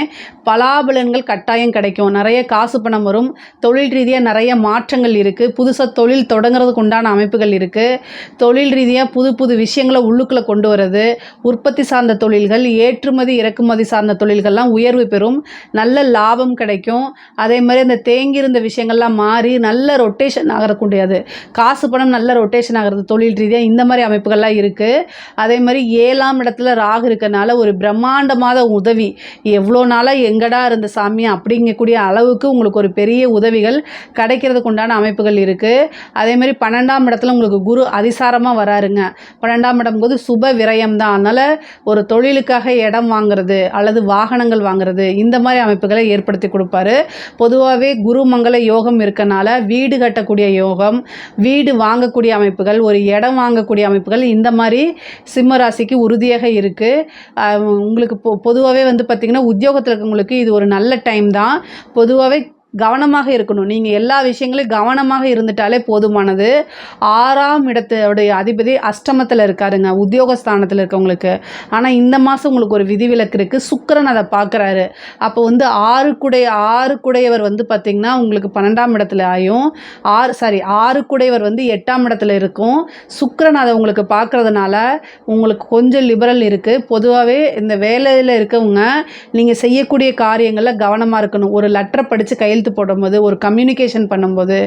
பலாபலன்கள் கட்டாயம் கிடைக்கும். நிறைய காசு பணம் வரும். தொழில் ரீதியாக நிறைய மாற்றங்கள் இருக்குது. புதுசாக தொழில் தொடங்குறதுக்கு உண்டான அமைப்புகள் இருக்குது. தொழில் ரீதியாக புது விஷயங்களை உள்ளுக்குள்ளே கொண்டு வர்றது, உற்பத்தி சார்ந்த தொழில்கள், ஏற்றுமதி இறக்குமதி சார்ந்த தொழில்கள்லாம் உயர்வு பெறும். நல்ல லாபம் கிடைக்கும். அதே மாதிரி அந்த தேங்கியிருந்த விஷயங்கள்லாம் மாறி நல்ல ரொட்டேஷன் ஆகிறக்கூடியது, காசு பணம் நல்ல ரொட்டேஷன் ஆகிறது தொழில் ரீதியாக இந்த மாதிரி அமைப்புகள்லாம் இருக்குது. அதே மாதிரி 7ஆம் இடத்துல ராகு இருக்கனால ஒரு பிரம்மாண்டமான உதவி, எவ்வளோ நாளாக எங்கடா இருந்த சாமி அப்படிங்கக்கூடிய அளவுக்கு உங்களுக்கு ஒரு பெரிய உதவிகள் கிடைக்கிறதுக்கு உண்டான அமைப்புகள் இருக்குது. அதே மாதிரி 12ஆம் இடத்துல உங்களுக்கு குரு அதிசாரமாக வராருங்க. 12ஆம் இடம் போது சுப விரயம் தான். அதனால் ஒரு தொழிலுக்காக இடம் வாங்குறது அல்லது வாகனங்கள் வாங்குறது இந்த மாதிரி அமைப்புகளை ஏற்படுத்தி கொடுப்பாரு. பொதுவாகவே குரு மங்கள யோகம் இருக்கனால வீடு கட்டக்கூடிய யோகம், வீடு வாங்கக்கூடிய அமைப்புகள், ஒரு இடம் வாங்கக்கூடிய அமைப்புகள் இந்த மாதிரி சிம்ம ராசிக்கு உறுதியாக இருக்குது. உங்களுக்கு பொதுவாகவே வந்து பார்த்திங்கன்னா உத்தியோகத்தில் இருக்கவங்களுக்கு இது ஒரு நல்ல டைம் தான். பொதுவாகவே கவனமாக இருக்கணும். நீங்கள் எல்லா விஷயங்களையும் கவனமாக இருந்துட்டாலே போதுமானது. 6ஆம் இடத்தோடைய அதிபதி அஷ்டமத்தில் இருக்காருங்க, உத்தியோகஸ்தானத்தில் இருக்கவங்களுக்கு. ஆனால் இந்த மாதம் உங்களுக்கு ஒரு விதிவிலக்கு இருக்குது. சுக்கிரன் அதை பார்க்குறாரு. அப்போ வந்து ஆறுக்குடையவர் வந்து பார்த்திங்கன்னா உங்களுக்கு 12ஆம் இடத்துல ஆயும். 6குடையவர் வந்து 8ஆம் இடத்துல இருக்கும். சுக்கிரன் அதை உங்களுக்கு பார்க்குறதுனால உங்களுக்கு கொஞ்சம் லிபரல் இருக்குது. பொதுவாகவே இந்த வேலையில் இருக்கவங்க நீங்கள் செய்யக்கூடிய காரியங்களில் கவனமாக இருக்கணும். ஒரு லெட்டரை படித்து கையெழுத்து போடும்போது, ஒரு கம்யூனிகேஷன் பண்ணும்போது,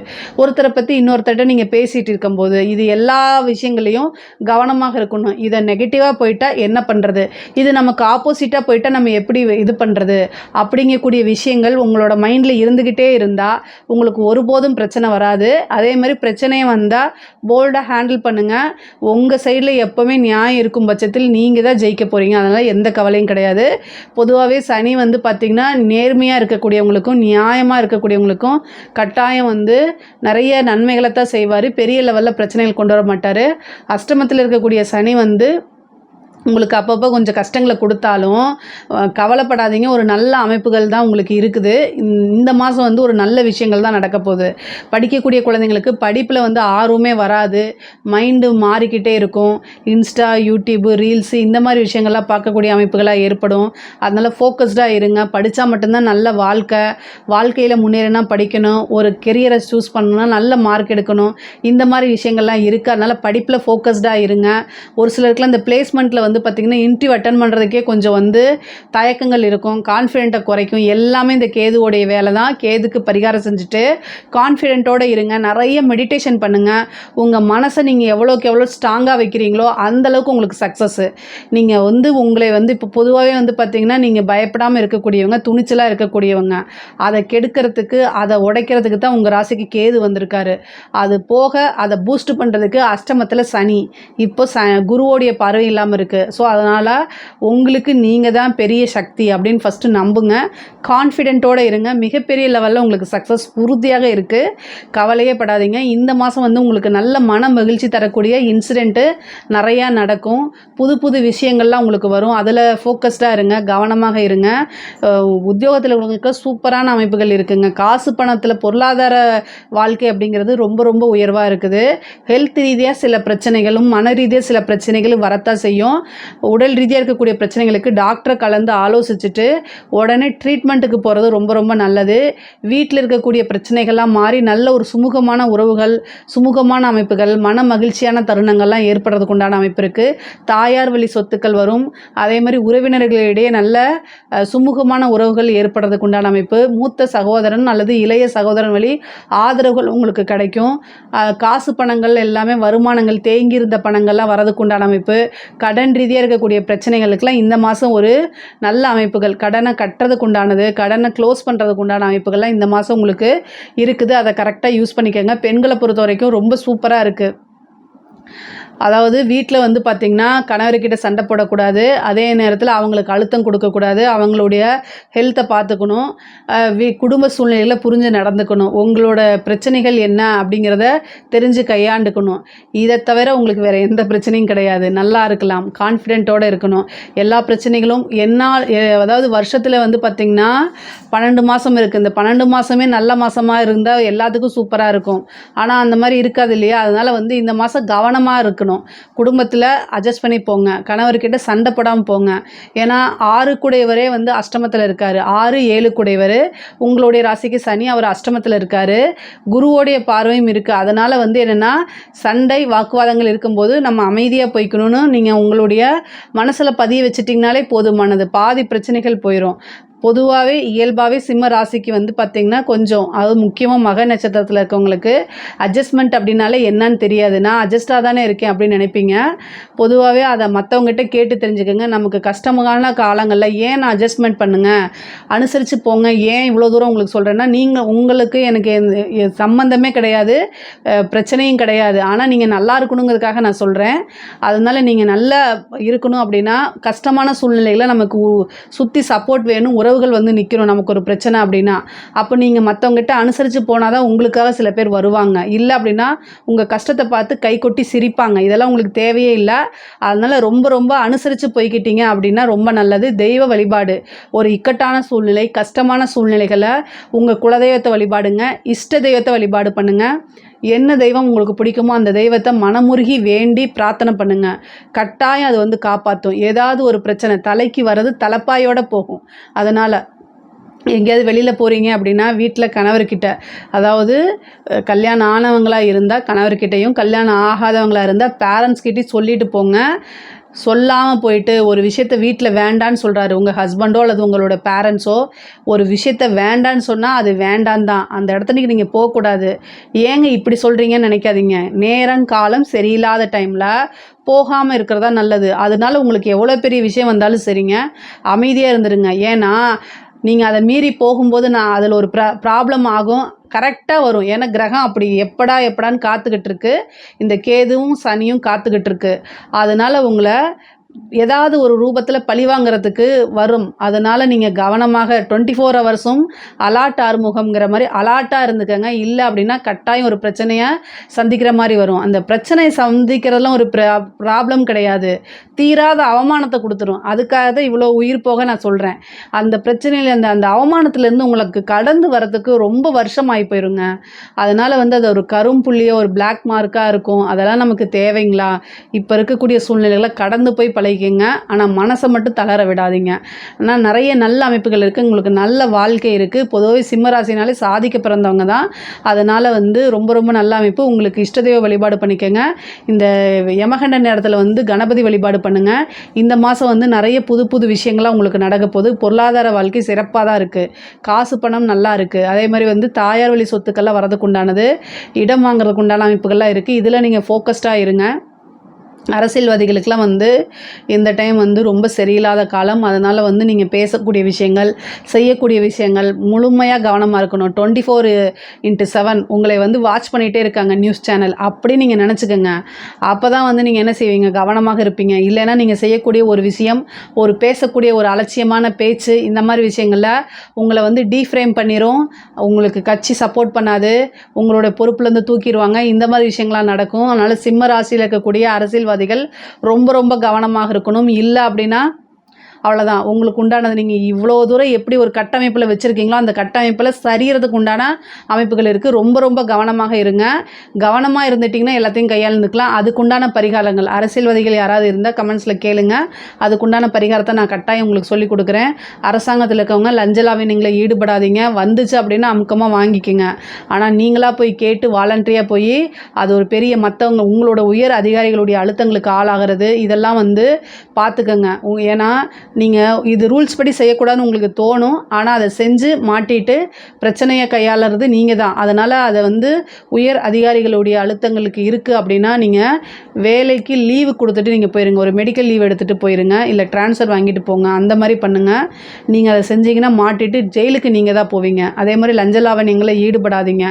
ஒருத்தரை பற்றி இன்னொருத்தர்கிட்ட நீங்கள் பேசிகிட்டு இருக்கும்போது, இது எல்லா விஷயங்களையும் கவனமாக இருக்கணும். இதை நெகட்டிவாக போயிட்டால் என்ன பண்ணுறது, இது நமக்கு ஆப்போசிட்டாக போயிட்டால் நம்ம எப்படி இது பண்ணுறது அப்படிங்கக்கூடிய விஷயங்கள் உங்களோட மைண்டில் இருந்துக்கிட்டே இருந்தால் உங்களுக்கு ஒருபோதும் பிரச்சனை வராது. அதே மாதிரி பிரச்சனையை வந்தால் போல்டாக ஹேண்டில் பண்ணுங்கள். உங்கள் சைடில் எப்போவுமே நியாயம் இருக்கும் பட்சத்தில் நீங்கள் தான் ஜெயிக்க போகிறீங்க. அதனால் எந்த கவலையும் கிடையாது. பொதுவாகவே சனி வந்து பார்த்திங்கன்னா நேர்மையாக இருக்கக்கூடியவங்களுக்கும் நியாயமாக இருக்கக்கூடியவங்களுக்கும் கட்டாயம் வந்து நிறைய நன்மைகளை தான் செய்வார். பெரிய லெவலில் பிரச்சனைகள் கொண்டு வர மாட்டார். அஷ்டமத்தில் இருக்கக்கூடிய சனி வந்து உங்களுக்கு அப்பப்போ கொஞ்சம் கஷ்டங்களை கொடுத்தாலும் கவலைப்படாதீங்க. ஒரு நல்ல அமைப்புகள் தான் உங்களுக்கு இருக்குது. இந்த மாதம் வந்து ஒரு நல்ல விஷயங்கள் தான் நடக்க போகுது. படிக்கக்கூடிய குழந்தைங்களுக்கு படிப்பில் வந்து ஆர்வமே வராது. மைண்டு மாறிக்கிட்டே இருக்கும். இன்ஸ்டா, யூடியூப்பு, ரீல்ஸு இந்த மாதிரி விஷயங்கள்லாம் பார்க்கக்கூடிய அமைப்புகளாக ஏற்படும். அதனால் ஃபோக்கஸ்டாக இருங்க. படித்தா மட்டும்தான் நல்ல வாழ்க்கையில் முன்னேறினா படிக்கணும். ஒரு கெரியரை சூஸ் பண்ணணும்னா நல்ல மார்க் எடுக்கணும். இந்த மாதிரி விஷயங்கள்லாம் இருக்குது. அதனால் படிப்பில் ஃபோக்கஸ்டாக இருங்க. ஒரு சிலருக்குலாம் இந்த பிளேஸ்மெண்ட்டில் வந்து பார்த்திங்கன்னா இன்டர்வியூ அட்டன் பண்ணுறதுக்கே கொஞ்சம் வந்து தயக்கங்கள் இருக்கும். கான்ஃபிடென்ட்டை குறைக்கும். எல்லாமே இந்த கேதுவோடைய வேலை தான். கேதுக்கு பரிகாரம் செஞ்சுட்டு கான்ஃபிடென்ட்டோடு இருங்க. நிறைய மெடிடேஷன் பண்ணுங்கள். உங்கள் மனசை நீங்கள் எவ்வளோக்கு எவ்வளோ ஸ்ட்ராங்காக வைக்கிறீங்களோ அந்தளவுக்கு உங்களுக்கு சக்ஸஸ்ஸு. நீங்கள் வந்து உங்களை வந்து இப்போ பொதுவாகவே வந்து பார்த்திங்கன்னா நீங்கள் பயப்படாமல் இருக்கக்கூடியவங்க, துணிச்சலாக இருக்கக்கூடியவங்க. அதை கெடுக்கிறதுக்கு, அதை உடைக்கிறதுக்கு தான் உங்கள் ராசிக்கு கேது வந்திருக்காரு. அது போக அதை பூஸ்ட் பண்ணுறதுக்கு அஷ்டமத்தில் சனி இப்போ குருவோடைய பார்வை இல்லாமல் இருக்குது. ஸோ அதனால் உங்களுக்கு நீங்கள் தான் பெரிய சக்தி அப்படின்னு ஃபஸ்ட்டு நம்புங்க. கான்ஃபிடென்ட்டோடு இருங்க. மிகப்பெரிய லெவலில் உங்களுக்கு சக்ஸஸ் உறுதியாக இருக்குது. கவலையே படாதீங்க. இந்த மாதம் வந்து உங்களுக்கு நல்ல மன மகிழ்ச்சி தரக்கூடிய இன்சிடெண்ட்டு நிறையா நடக்கும். புது புது விஷயங்கள்லாம் உங்களுக்கு வரும். அதில் ஃபோக்கஸ்டாக இருங்க. கவனமாக இருங்க. உத்தியோகத்தில் உங்களுக்கு சூப்பரான அமைப்புகள் இருக்குங்க. காசு பணத்தில் பொருளாதார வாழ்க்கை அப்படிங்கிறது ரொம்ப ரொம்ப உயர்வாக இருக்குது. ஹெல்த் ரீதியாக சில பிரச்சனைகளும் மன ரீதியாக சில பிரச்சனைகளும் வரத்தான் செய்யும். உடல் ரீதியாக இருக்கக்கூடிய பிரச்சனைகளுக்கு டாக்டரை கலந்து ஆலோசிச்சுட்டு உடனே ட்ரீட்மெண்ட்டுக்கு போகிறது ரொம்ப ரொம்ப நல்லது. வீட்டில் இருக்கக்கூடிய பிரச்சனைகள்லாம் மாறி நல்ல ஒரு சுமூகமான உறவுகள், சுமூகமான அமைப்புகள், மன மகிழ்ச்சியான தருணங்கள்லாம் ஏற்படுறதுக்கு உண்டான அமைப்பு இருக்குது. தாயார் வழி சொத்துக்கள் வரும். அதே மாதிரி உறவினர்களிடையே நல்ல சுமூகமான உறவுகள் ஏற்படுறதுக்கு உண்டான அமைப்பு. மூத்த சகோதரன் அல்லது இளைய சகோதரன் வழி ஆதரவுகள் உங்களுக்கு கிடைக்கும். காசு பணங்கள் எல்லாமே வருமானங்கள் தேங்கியிருந்த பணங்கள்லாம் வரதுக்கு உண்டான அமைப்பு. கடன் ரீதியாக இருக்கக்கூடிய பிரச்சனைகளுக்கெல்லாம் இந்த மாதம் ஒரு நல்ல அமைப்புகள், கடனை கட்டுறதுக்கு உண்டானது, கடனை க்ளோஸ் பண்ணுறதுக்கு உண்டான அமைப்புகள்லாம் இந்த மாதம் உங்களுக்கு இருக்குது. அதை கரெக்டாக யூஸ் பண்ணிக்கோங்க. பெண்களை பொறுத்த வரைக்கும் ரொம்ப சூப்பராக இருக்குது. அதாவது வீட்டில் வந்து பார்த்திங்கன்னா கணவர்கிட்ட சண்டை போடக்கூடாது. அதே நேரத்தில் அவங்களுக்கு அழுத்தம் கொடுக்கக்கூடாது. அவங்களுடைய ஹெல்த்தை பார்த்துக்கணும். குடும்ப சூழ்நிலையில் புரிஞ்சு நடந்துக்கணும். உங்களோட பிரச்சனைகள் என்ன அப்படிங்கிறத தெரிஞ்சு கையாண்டுக்கணும். இதை தவிர உங்களுக்கு வேறு எந்த பிரச்சனையும் கிடையாது. நல்லா இருக்கலாம். கான்ஃபிடென்ட்டோடு இருக்கணும். எல்லா பிரச்சனைகளும் அதாவது வருஷத்தில் வந்து பார்த்திங்கன்னா 12 மாதம் இருக்குது. இந்த 12 மாதமே நல்ல மாதமாக இருந்தால் எல்லாத்துக்கும் சூப்பராக இருக்கும். ஆனால் அந்த மாதிரி இருக்காது இல்லையா? அதனால் வந்து இந்த மாதம் கவனமாக இருக்கணும். குடும்பத்தில் அட்ஜஸ்ட் பண்ணி போங்க. கணவர்கிட்ட சண்டை போடாமல் போங்க. ஏன்னா 6குடையவரே வந்து அஷ்டமத்தில் இருக்கார். 6, 7குடையவர் உங்களுடைய ராசிக்கு சனி, அவர் அஷ்டமத்தில் இருக்கார். குருவோடைய பார்வையும் இருக்குது. அதனால் வந்து என்னென்னா சண்டை வாக்குவாதங்கள் இருக்கும்போது நம்ம அமைதியாக போய்க்கணும்னு நீங்கள் உங்களுடைய மனசில் பதிய வச்சிட்டிங்கனாலே போதுமானது. பாதி பிரச்சனைகள் போயிடும். பொதுவாகவே இயல்பாகவே சிம்ம ராசிக்கு வந்து பார்த்திங்கன்னா கொஞ்சம், அது முக்கியமாக மக நட்சத்திரத்தில் இருக்கவங்களுக்கு அட்ஜஸ்ட்மெண்ட் அப்படின்னாலே என்னன்னு தெரியாது. நான் அட்ஜஸ்டாக தானே இருக்கேன் அப்படின்னு நினைப்பீங்க. பொதுவாகவே அதை மற்றவங்ககிட்ட கேட்டு தெரிஞ்சுக்கோங்க. நமக்கு கஷ்டமான காலங்களில் ஏன் நான் அட்ஜஸ்ட்மெண்ட் பண்ணுங்கள், அனுசரித்து போங்க. ஏன் இவ்வளோ தூரம் உங்களுக்கு சொல்கிறேன்னா, உங்களுக்கு எனக்கு சம்மந்தமே கிடையாது, பிரச்சனையும் கிடையாது. ஆனால் நீங்கள் நல்லா இருக்கணுங்கிறதுக்காக நான் சொல்கிறேன். அதனால் நீங்கள் நல்லா இருக்கணும் அப்படின்னா கஷ்டமான சூழ்நிலையில் நமக்கு சுற்றி சப்போர்ட் வேணும், உறவுகள் வந்து நிற்கணும் நமக்கு ஒரு பிரச்சனை அப்படின்னா. அப்போ நீங்கள் மற்றவங்ககிட்ட அனுசரித்து போனால் தான் உங்களுக்காக சில பேர் வருவாங்க. இல்லை அப்படின்னா உங்கள் கஷ்டத்தை பார்த்து கை கொட்டி சிரிப்பாங்க. இதெல்லாம் உங்களுக்கு தேவையே இல்லை. அதனால் ரொம்ப ரொம்ப அனுசரித்து போய்க்கிட்டீங்க அப்படின்னா ரொம்ப நல்லது. தெய்வ வழிபாடு, ஒரு இக்கட்டான சூழ்நிலை, கஷ்டமான சூழ்நிலைகளை உங்கள் குலதெய்வத்தை வழிபாடுங்க, இஷ்ட தெய்வத்தை வழிபாடு பண்ணுங்கள். என்ன தெய்வம் உங்களுக்கு பிடிக்குமோ அந்த தெய்வத்தை மனமுருகி வேண்டி பிரார்த்தனை பண்ணுங்க. கட்டாயம் அது வந்து காப்பாற்றும். ஏதாவது ஒரு பிரச்சனை தலைக்கு வர்றது தலைப்பாயோட போகும். அதனால் எங்கேயாவது வெளியில் போகிறீங்க அப்படின்னா வீட்டில் கணவர்கிட்ட, அதாவது கல்யாணம் ஆனவங்களாக இருந்தால் கணவர்கிட்டையும், கல்யாணம் ஆகாதவங்களாக இருந்தால் பேரண்ட்ஸ்கிட்டையும் சொல்லிட்டு போங்க. சொல்லாமல் போயிட்டு ஒரு விஷயத்த வீட்டில் வேண்டான்னு சொல்கிறாரு உங்கள் ஹஸ்பண்டோ அல்லது உங்களோட பேரண்ட்ஸோ, ஒரு விஷயத்த வேண்டான்னு சொன்னால் அது வேண்டான் தான். அந்த இடத்துக்கு நீங்கள் போகக்கூடாது. ஏங்க இப்படி சொல்கிறீங்கன்னு நினைக்காதீங்க. நேரம் காலம் சரியில்லாத டைமில் போகாமல் இருக்கிறதா நல்லது. அதனால உங்களுக்கு எவ்வளோ பெரிய விஷயம் வந்தாலும் சரிங்க, அமைதியாக இருந்துருங்க. ஏன்னா நீங்கள் அதை மீறி போகும்போது அதில் ஒரு ப்ராப்ளம் ஆகும். கரெக்டாக வரும். ஏன்னா கிரகம் அப்படி எப்படான்னு காத்துக்கிட்டு இருக்கு. இந்த கேதுவும் சனியும் காத்துக்கிட்டு இருக்கு. அதனால் உங்களை ஏதாவது ஒரு ரூபத்தில் பழி வாங்கிறதுக்கு வரும். அதனால் நீங்கள் கவனமாக 24 ஹவர்ஸும் அலாட் ஆறுமுகம்ங்கிற மாதிரி அலாட்டாக இருந்துக்கங்க. இல்லை அப்படின்னா கட்டாயம் ஒரு பிரச்சனையை சந்திக்கிற மாதிரி வரும். அந்த பிரச்சனையை சந்திக்கிறதுலாம் ஒரு ப்ராப்ளம் கிடையாது, தீராத அவமானத்தை கொடுத்துரும். அதுக்காக தான் இவ்வளோ உயிர் போக நான் சொல்கிறேன். அந்த பிரச்சனையில் அந்த அவமானத்துலேருந்து உங்களுக்கு கடந்து வரதுக்கு ரொம்ப வருஷம் ஆகி போயிருங்க. அதனால் வந்து அது ஒரு கரும்புள்ளியோ ஒரு பிளாக் மார்க்காக இருக்கும். அதெல்லாம் நமக்கு தேவைங்களா? இப்போ இருக்கக்கூடிய சூழ்நிலைகளை கடந்து போய் பழகிக்கங்க. ஆனால் மனசை மட்டும் தளர விடாதீங்க. ஆனால் நிறைய நல்ல அமைப்புகள் இருக்குது. உங்களுக்கு நல்ல வாழ்க்கை இருக்குது. பொதுவாக சிம்மராசினாலே சாதிக்க பிறந்தவங்க தான். அதனால் வந்து ரொம்ப ரொம்ப நல்ல அமைப்பு. உங்களுக்கு இஷ்டதெய்வ வழிபாடு பண்ணிக்கோங்க. இந்த யமகண்ட நேரத்தில் வந்து கணபதி வழிபாடு பண்ணுங்கள். இந்த மாதம் வந்து நிறைய புது புது விஷயங்கள்லாம் உங்களுக்கு நடக்க போகுது. பொருளாதார வாழ்க்கை சிறப்பாக தான் இருக்குது. காசு பணம் நல்லா இருக்குது. அதே மாதிரி வந்து தாயார் வழி சொத்துக்கள்லாம் வரதுக்கு உண்டானது, இடம் வாங்குறதுக்கு உண்டான அமைப்புகள்லாம் இருக்குது. இதில் நீங்கள் ஃபோக்கஸ்டாக இருங்க. அரசியல்வாதிகளுக்கெல்லாம் வந்து இந்த டைம் வந்து ரொம்ப சரியில்லாத காலம். அதனால் வந்து நீங்கள் பேசக்கூடிய விஷயங்கள், செய்யக்கூடிய விஷயங்கள் முழுமையாக கவனமாக இருக்கணும். 24/7 உங்களை வந்து வாட்ச் பண்ணிகிட்டே இருக்காங்க நியூஸ் சேனல். அப்படி நீங்கள் நினச்சிக்கோங்க. அப்போ தான் வந்து நீங்கள் என்ன செய்வீங்க, கவனமாக இருப்பீங்க. இல்லைன்னா நீங்கள் செய்யக்கூடிய ஒரு விஷயம், ஒரு பேசக்கூடிய ஒரு அலட்சியமான பேச்சு, இந்த மாதிரி விஷயங்களில் உங்களை வந்து டீஃப்ரேம் பண்ணிடும். உங்களுக்கு கட்சி சப்போர்ட் பண்ணாது, உங்களோட பொறுப்புலேருந்து தூக்கிடுவாங்க. இந்த மாதிரி விஷயங்கள்லாம் நடக்கும். அதனால் சிம்ம ராசியில் இருக்கக்கூடிய அரசியல்வாதிகள் ரொம்ப ரொம்ப கவனமாக இருக்கணும். இல்லை அப்படின்னா அவ்வளோதான், உங்களுக்கு உண்டானது. நீங்கள் இவ்வளோ தூரம் எப்படி ஒரு கட்டமைப்பில் வச்சுருக்கீங்களோ அந்த கட்டமைப்பில் சரியறதுக்கு உண்டான அமைப்புகள் இருக்குது. ரொம்ப ரொம்ப கவனமாக இருங்க. கவனமாக இருந்துட்டிங்கன்னா எல்லாத்தையும் கையாளுந்துக்கலாம். அதுக்குண்டான பரிகாரங்கள் அரசியல்வாதிகள் யாராவது இருந்தால் கமெண்ட்ஸில் கேளுங்க. அதுக்குண்டான பரிகாரத்தை நான் கட்டாயம் உங்களுக்கு சொல்லிக் கொடுக்குறேன். அரசாங்கத்தில் இருக்கவங்க லஞ்சலாவே நீங்களே ஈடுபடாதீங்க. வந்துச்சு அப்படின்னா அமுக்கமாக வாங்கிக்கோங்க. ஆனால் நீங்களாக போய் கேட்டு வாலண்டரியாக போய் அது ஒரு பெரிய மற்றவங்க உங்களோட உயர் அதிகாரிகளுடைய அழுத்தங்களுக்கு ஆளாகிறது, இதெல்லாம் வந்து பார்த்துக்கோங்க. ஏன்னா நீங்கள் இது ரூல்ஸ் படி செய்யக்கூடாதுன்னு உங்களுக்கு தோணும். ஆனால் அதை செஞ்சு மாட்டிட்டு பிரச்சனையை கையாளுறது நீங்கள் தான். அதனால் அதை வந்து உயர் அதிகாரிகளுடைய அழுத்தங்களுக்கு இருக்குது அப்படின்னா நீங்கள் வேலைக்கு லீவு கொடுத்துட்டு நீங்கள் போயிருங்க. ஒரு மெடிக்கல் லீவ் எடுத்துகிட்டு போயிருங்க. இல்லை ட்ரான்ஸ்ஃபர் வாங்கிட்டு போங்க. அந்த மாதிரி பண்ணுங்கள். நீங்கள் அதை செஞ்சீங்கன்னா மாட்டிட்டு ஜெயிலுக்கு நீங்கள் தான் போவீங்க. அதே மாதிரி லஞ்ச லாவணியங்களை ஈடுபடாதீங்க.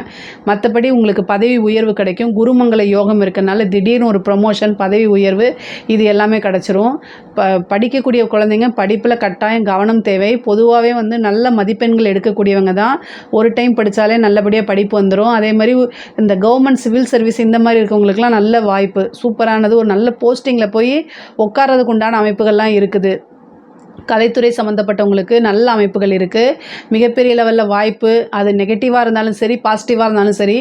மற்றபடி உங்களுக்கு பதவி உயர்வு கிடைக்கும். குருமங்கல யோகம் இருக்கனால திடீர்னு ஒரு ப்ரொமோஷன், பதவி உயர்வு, இது எல்லாமே கிடச்சிரும். படிக்கக்கூடிய குழந்தைங்க படிப்பில் கட்டாயம் கவனம் தேவை. பொதுவாகவே வந்து நல்ல மதிப்பெண்கள் எடுக்கக்கூடியவங்க தான் ஒரு டைம் படித்தாலே நல்லபடியாக படிப்பு வந்துடும். அதே மாதிரி இந்த கவர்மெண்ட் சிவில் சர்வீஸ் இந்த மாதிரி இருக்கவங்களுக்குலாம் நல்ல வாய்ப்பு, சூப்பரானது. ஒரு நல்ல போஸ்டிங்கில் போய் உட்கார்றதுக்கு உண்டான அமைப்புகள்லாம் இருக்குது. கலைத்துறை சம்மந்தப்பட்டவங்களுக்கு நல்ல அமைப்புகள் இருக்குது. மிகப்பெரிய லெவலில் வாய்ப்பு. அது நெகட்டிவாக இருந்தாலும் சரி, பாசிட்டிவாக இருந்தாலும் சரி,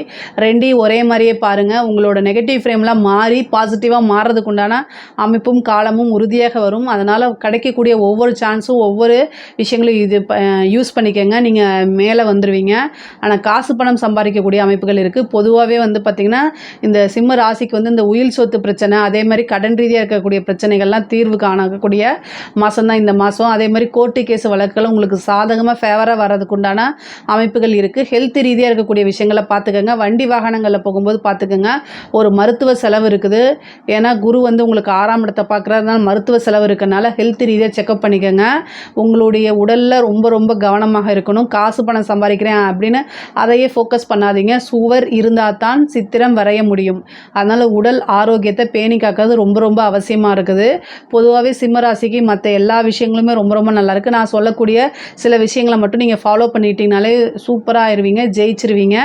ரெண்டையும் ஒரே மாதிரியே பாருங்கள். உங்களோட நெகட்டிவ் ஃப்ரேம்லாம் மாறி பாசிட்டிவாக மாறுறதுக்கு உண்டான அமைப்பும் காலமும் உறுதியாக வரும். அதனால் கிடைக்கக்கூடிய ஒவ்வொரு சான்ஸும் ஒவ்வொரு விஷயங்களும் இது யூஸ் பண்ணிக்கோங்க. நீங்கள் மேலே வந்துடுவீங்க. ஆனால் காசு பணம் சம்பாதிக்கக்கூடிய அமைப்புகள் இருக்குது. பொதுவாகவே வந்து பார்த்திங்கன்னா இந்த சிம்ம ராசிக்கு வந்து இந்த உயில் சொத்து பிரச்சனை, அதே மாதிரி கடன் ரீதியாக இருக்கக்கூடிய பிரச்சனைகள்லாம் தீர்வு காணக்கூடிய மாதம் தான் இந்த மாதம். அதே மாதிரி கோர்ட்டு கேஸ் வழக்குகள் உங்களுக்கு சாதகமாக ஃபேவராக வர்றதுக்கு உண்டான அமைப்புகள் இருக்குது. ஹெல்த் ரீதியாக இருக்கக்கூடிய விஷயங்களை பார்த்துக்கோங்க. வண்டி வாகனங்களில் போகும்போது பார்த்துக்கோங்க. ஒரு மருத்துவ செலவு இருக்குது. ஏன்னா குரு வந்து உங்களுக்கு 6ஆம் இடத்தை பார்க்குறதுனால மருத்துவ செலவு இருக்கனால ஹெல்த் ரீதியாக செக்அப் பண்ணிக்கோங்க. உங்களுடைய உடலில் ரொம்ப ரொம்ப கவனமாக இருக்கணும். காசு பணம் சம்பாதிக்கிறேன் அப்படின்னு அதையே ஃபோக்கஸ் பண்ணாதீங்க. சுவர் இருந்தால் தான் சித்திரம் வரைய முடியும். அதனால் உடல் ஆரோக்கியத்தை பேணி காக்கிறது ரொம்ப ரொம்ப அவசியமாக இருக்குது. பொதுவாகவே சிம்மராசிக்கு மற்ற எல்லா விஷயங்களும் விஷயங்களுமே ரொம்ப ரொம்ப நல்லாயிருக்கு. நான் சொல்லக்கூடிய சில விஷயங்களை மட்டும் நீங்கள் ஃபாலோ பண்ணிட்டீங்கனாலே சூப்பராக ஆயிடுவீங்க, ஜெயிச்சிருவீங்க.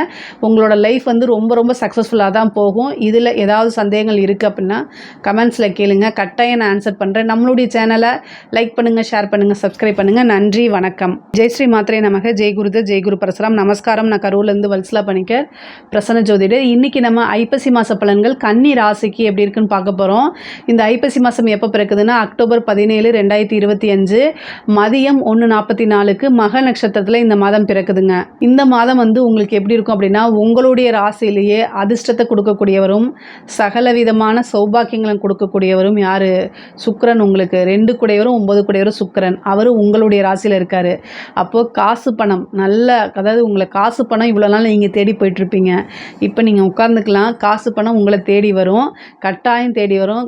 உங்களோட லைஃப் வந்து ரொம்ப ரொம்ப சக்ஸஸ்ஃபுல்லாக தான் போகும். இதில் ஏதாவது சந்தேகங்கள் இருக்குது அப்படின்னா கமெண்ட்ஸில் கேளுங்க, கட்டாயம் நான் ஆன்சர் பண்ணுறேன். நம்மளுடைய சேனலை லைக் பண்ணுங்கள், ஷேர் பண்ணுங்கள், சப்ஸ்கிரைப் பண்ணுங்கள். நன்றி, வணக்கம். ஜெய் ஸ்ரீ மாத்ரே நமக. ஜெய் குருதேவ், ஜெய் குரு பரசுராம். நமஸ்காரம். நான் கரூர்லேருந்து வல்சலா பணிக்கர், பிரசன்ன ஜோதிடர். இன்றைக்கி நம்ம ஐப்பசி மாத பலன்கள் கன்னி ராசிக்கு எப்படி இருக்குன்னு பார்க்க போகிறோம். இந்த ஐப்பசி மாதம் எப்போ பிறக்குதுன்னா அக்டோபர் 17, 2025 மதியம் 1:44 மக நட்சத்திரத்தில் இந்த மாதம் பிறக்குதுங்க. இந்த மாதம் வந்து உங்களுக்கு எப்படி இருக்கும் அப்படின்னா, உங்களுடைய ராசியிலேயே அதிர்ஷ்டத்தை கொடுக்கக்கூடியவரும் சகல விதமான சௌபாக்கியங்களும் கொடுக்கக்கூடியவரும் யார்? சுக்கிரன். உங்களுக்கு 2 கூடையவரும் 9 கூடையவரும் சுக்கிரன். அவர் உங்களுடைய ராசியில் இருக்கார். அப்போது காசு பணம் நல்ல, அதாவது உங்களை காசு பணம் இவ்வளோ நாள் நீங்கள் தேடி போயிட்டுருப்பீங்க. இப்போ நீங்கள் உட்காந்துக்கலாம், காசு பணம் உங்களை தேடி வரும், கட்டாயம் தேடி வரும்.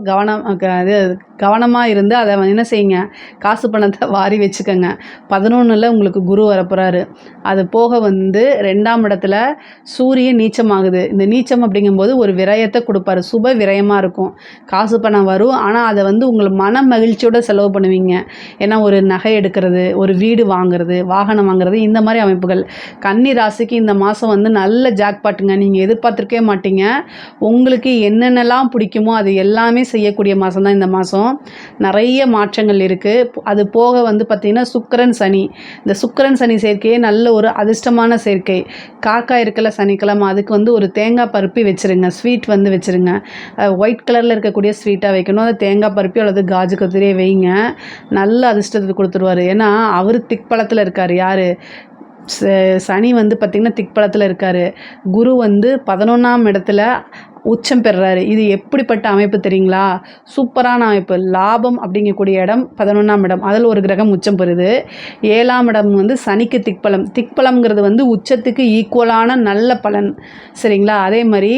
கவனமாக இருந்து அதை என்ன செய்யுங்க, காசு பணத்தை வாரி வச்சுக்கோங்க. 11ல் உங்களுக்கு குரு வரப்போகிறாரு. அது போக வந்து 2ஆம் இடத்துல சூரியன் நீச்சமாகுது. இந்த நீச்சம் அப்படிங்கும்போது ஒரு விரயத்தை கொடுப்பாரு, சுப விரயமாக இருக்கும். காசு பணம் வரும், ஆனால் அதை வந்து உங்களுக்கு மன மகிழ்ச்சியோடு செலவு பண்ணுவீங்க. ஏன்னா ஒரு நகை எடுக்கிறது, ஒரு வீடு வாங்குறது, வாகனம் வாங்குறது, இந்த மாதிரி அமைப்புகள். கன்னி ராசிக்கு இந்த மாதம் வந்து நல்ல ஜாக்பாட்டுங்க. நீங்கள் எதிர்பார்த்துருக்கவே மாட்டீங்க. உங்களுக்கு என்னென்னலாம் பிடிக்குமோ அது எல்லாமே செய்யக்கூடிய மாதம் தான் இந்த மாதம். நிறைய மாற்றங்கள் இருக்குது. அது போக வந்து பார்த்திங்கன்னா சுக்கிரன் சனி, இந்த சுக்கிரன் சனி சேர்க்கையே நல்ல ஒரு அதிர்ஷ்டமான சேர்க்கை. காக்கா இருக்கல சனிக்கிழமை, அதுக்கு வந்து ஒரு தேங்காய் பருப்பி வச்சுருங்க, ஸ்வீட் வந்து வச்சுருங்க. ஒயிட் கலரில் இருக்கக்கூடிய ஸ்வீட்டாக வைக்கணும். அது தேங்காய் பருப்பி அல்லது காஜு கத்திரியை வைங்க, நல்ல அதிர்ஷ்டத்தை கொடுத்துருவார். ஏன்னா அவர் திக்பலத்தில் இருக்கார். யார்? சனி வந்து பார்த்திங்கன்னா திக்பலத்தில் இருக்கார். குரு வந்து 11ஆம் இடத்துல உச்சம் பெறுறாரு. இது எப்படிப்பட்ட அமைப்பு தெரியுங்களா? சூப்பரான அமைப்பு. லாபம் அப்படிங்கக்கூடிய இடம் 11ஆம் இடம், அதில் ஒரு கிரகம் உச்சம் பெறுது. 7ஆம் இடம் வந்து சனிக்கு திக்பலம். திக்பலம்ங்கிறது வந்து உச்சத்துக்கு ஈக்குவலான நல்ல பலன், சரிங்களா? அதே மாதிரி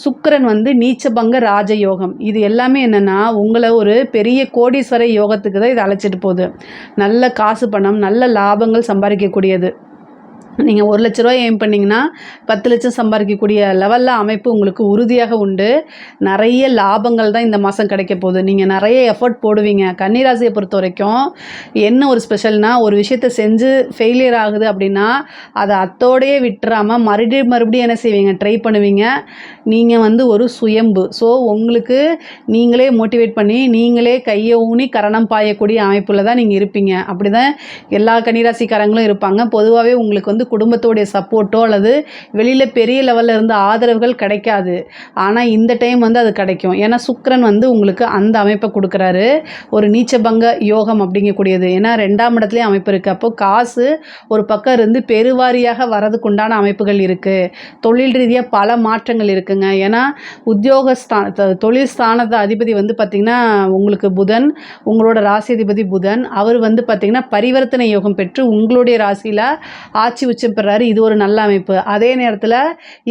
சுக்கிரன் வந்து நீச்சபங்க ராஜயோகம். இது எல்லாமே என்னென்னா உங்களை ஒரு பெரிய கோடீஸ்வர யோகத்துக்கு தான் இது அழைச்சிட்டு போகுது. நல்ல காசு பணம், நல்ல லாபங்கள் சம்பாதிக்கக்கூடியது. நீங்கள் 1 லட்ச ரூபாய் எய்ம் பண்ணிங்கன்னா 10 லட்சம் சம்பாதிக்கக்கூடிய லெவலில் அமைப்பு உங்களுக்கு உறுதியாக உண்டு. நிறைய லாபங்கள் தான் இந்த மாதம் கிடைக்க போகுது. நீங்கள் நிறைய எஃபர்ட் போடுவீங்க. கன்னிராசியை பொறுத்த வரைக்கும் என்ன ஒரு ஸ்பெஷல்னால், ஒரு விஷயத்தை செஞ்சு ஃபெயிலியர் ஆகுது அப்படின்னா அதை அத்தோடையே விட்டுறாமல் மறுபடியும் என்ன செய்வீங்க, ட்ரை பண்ணுவீங்க. நீங்கள் வந்து ஒரு சுயம்பு. ஸோ உங்களுக்கு நீங்களே மோட்டிவேட் பண்ணி நீங்களே கையை ஊனி கரணம் பாயக்கூடிய அமைப்பில் தான் நீங்கள் இருப்பீங்க. அப்படி தான் எல்லா கன்னிராசிக்காரங்களும் இருப்பாங்க. பொதுவாகவே உங்களுக்கு வந்து குடும்பத்தோடைய சப்போர்ட்டோ அல்லது வெளியில் பெரிய லெவலில் இருந்து ஆதரவுகள் கிடைக்காது. ஆனால் இந்த டைம் வந்து அது கிடைக்கும். ஏன்னா சுக்கிரன் வந்து உங்களுக்கு அந்த அமைப்பை கொடுக்குறாரு. ஒரு நீச்சபங்க யோகம் அப்படிங்கக்கூடியது. ஏன்னா 2ஆம் இடத்துலேயே அமைப்பு இருக்குது. அப்போது காசு ஒரு பக்கம் இருந்து பெருவாரியாக வரதுக்குண்டான அமைப்புகள் இருக்குது. தொழில் ரீதியாக பல மாற்றங்கள் இருக்குங்க. ஏன்னா தொழில் ஸ்தானத்தை அதிபதி வந்து பார்த்திங்கன்னா உங்களுக்கு புதன், உங்களோட ராசி அதிபதி புதன். அவர் வந்து பார்த்திங்கன்னா பரிவர்த்தனை யோகம் பெற்று உங்களுடைய ராசியில் ஆட்சி உச்சம் பெறாரு. இது ஒரு நல்ல அமைப்பு. அதே நேரத்தில்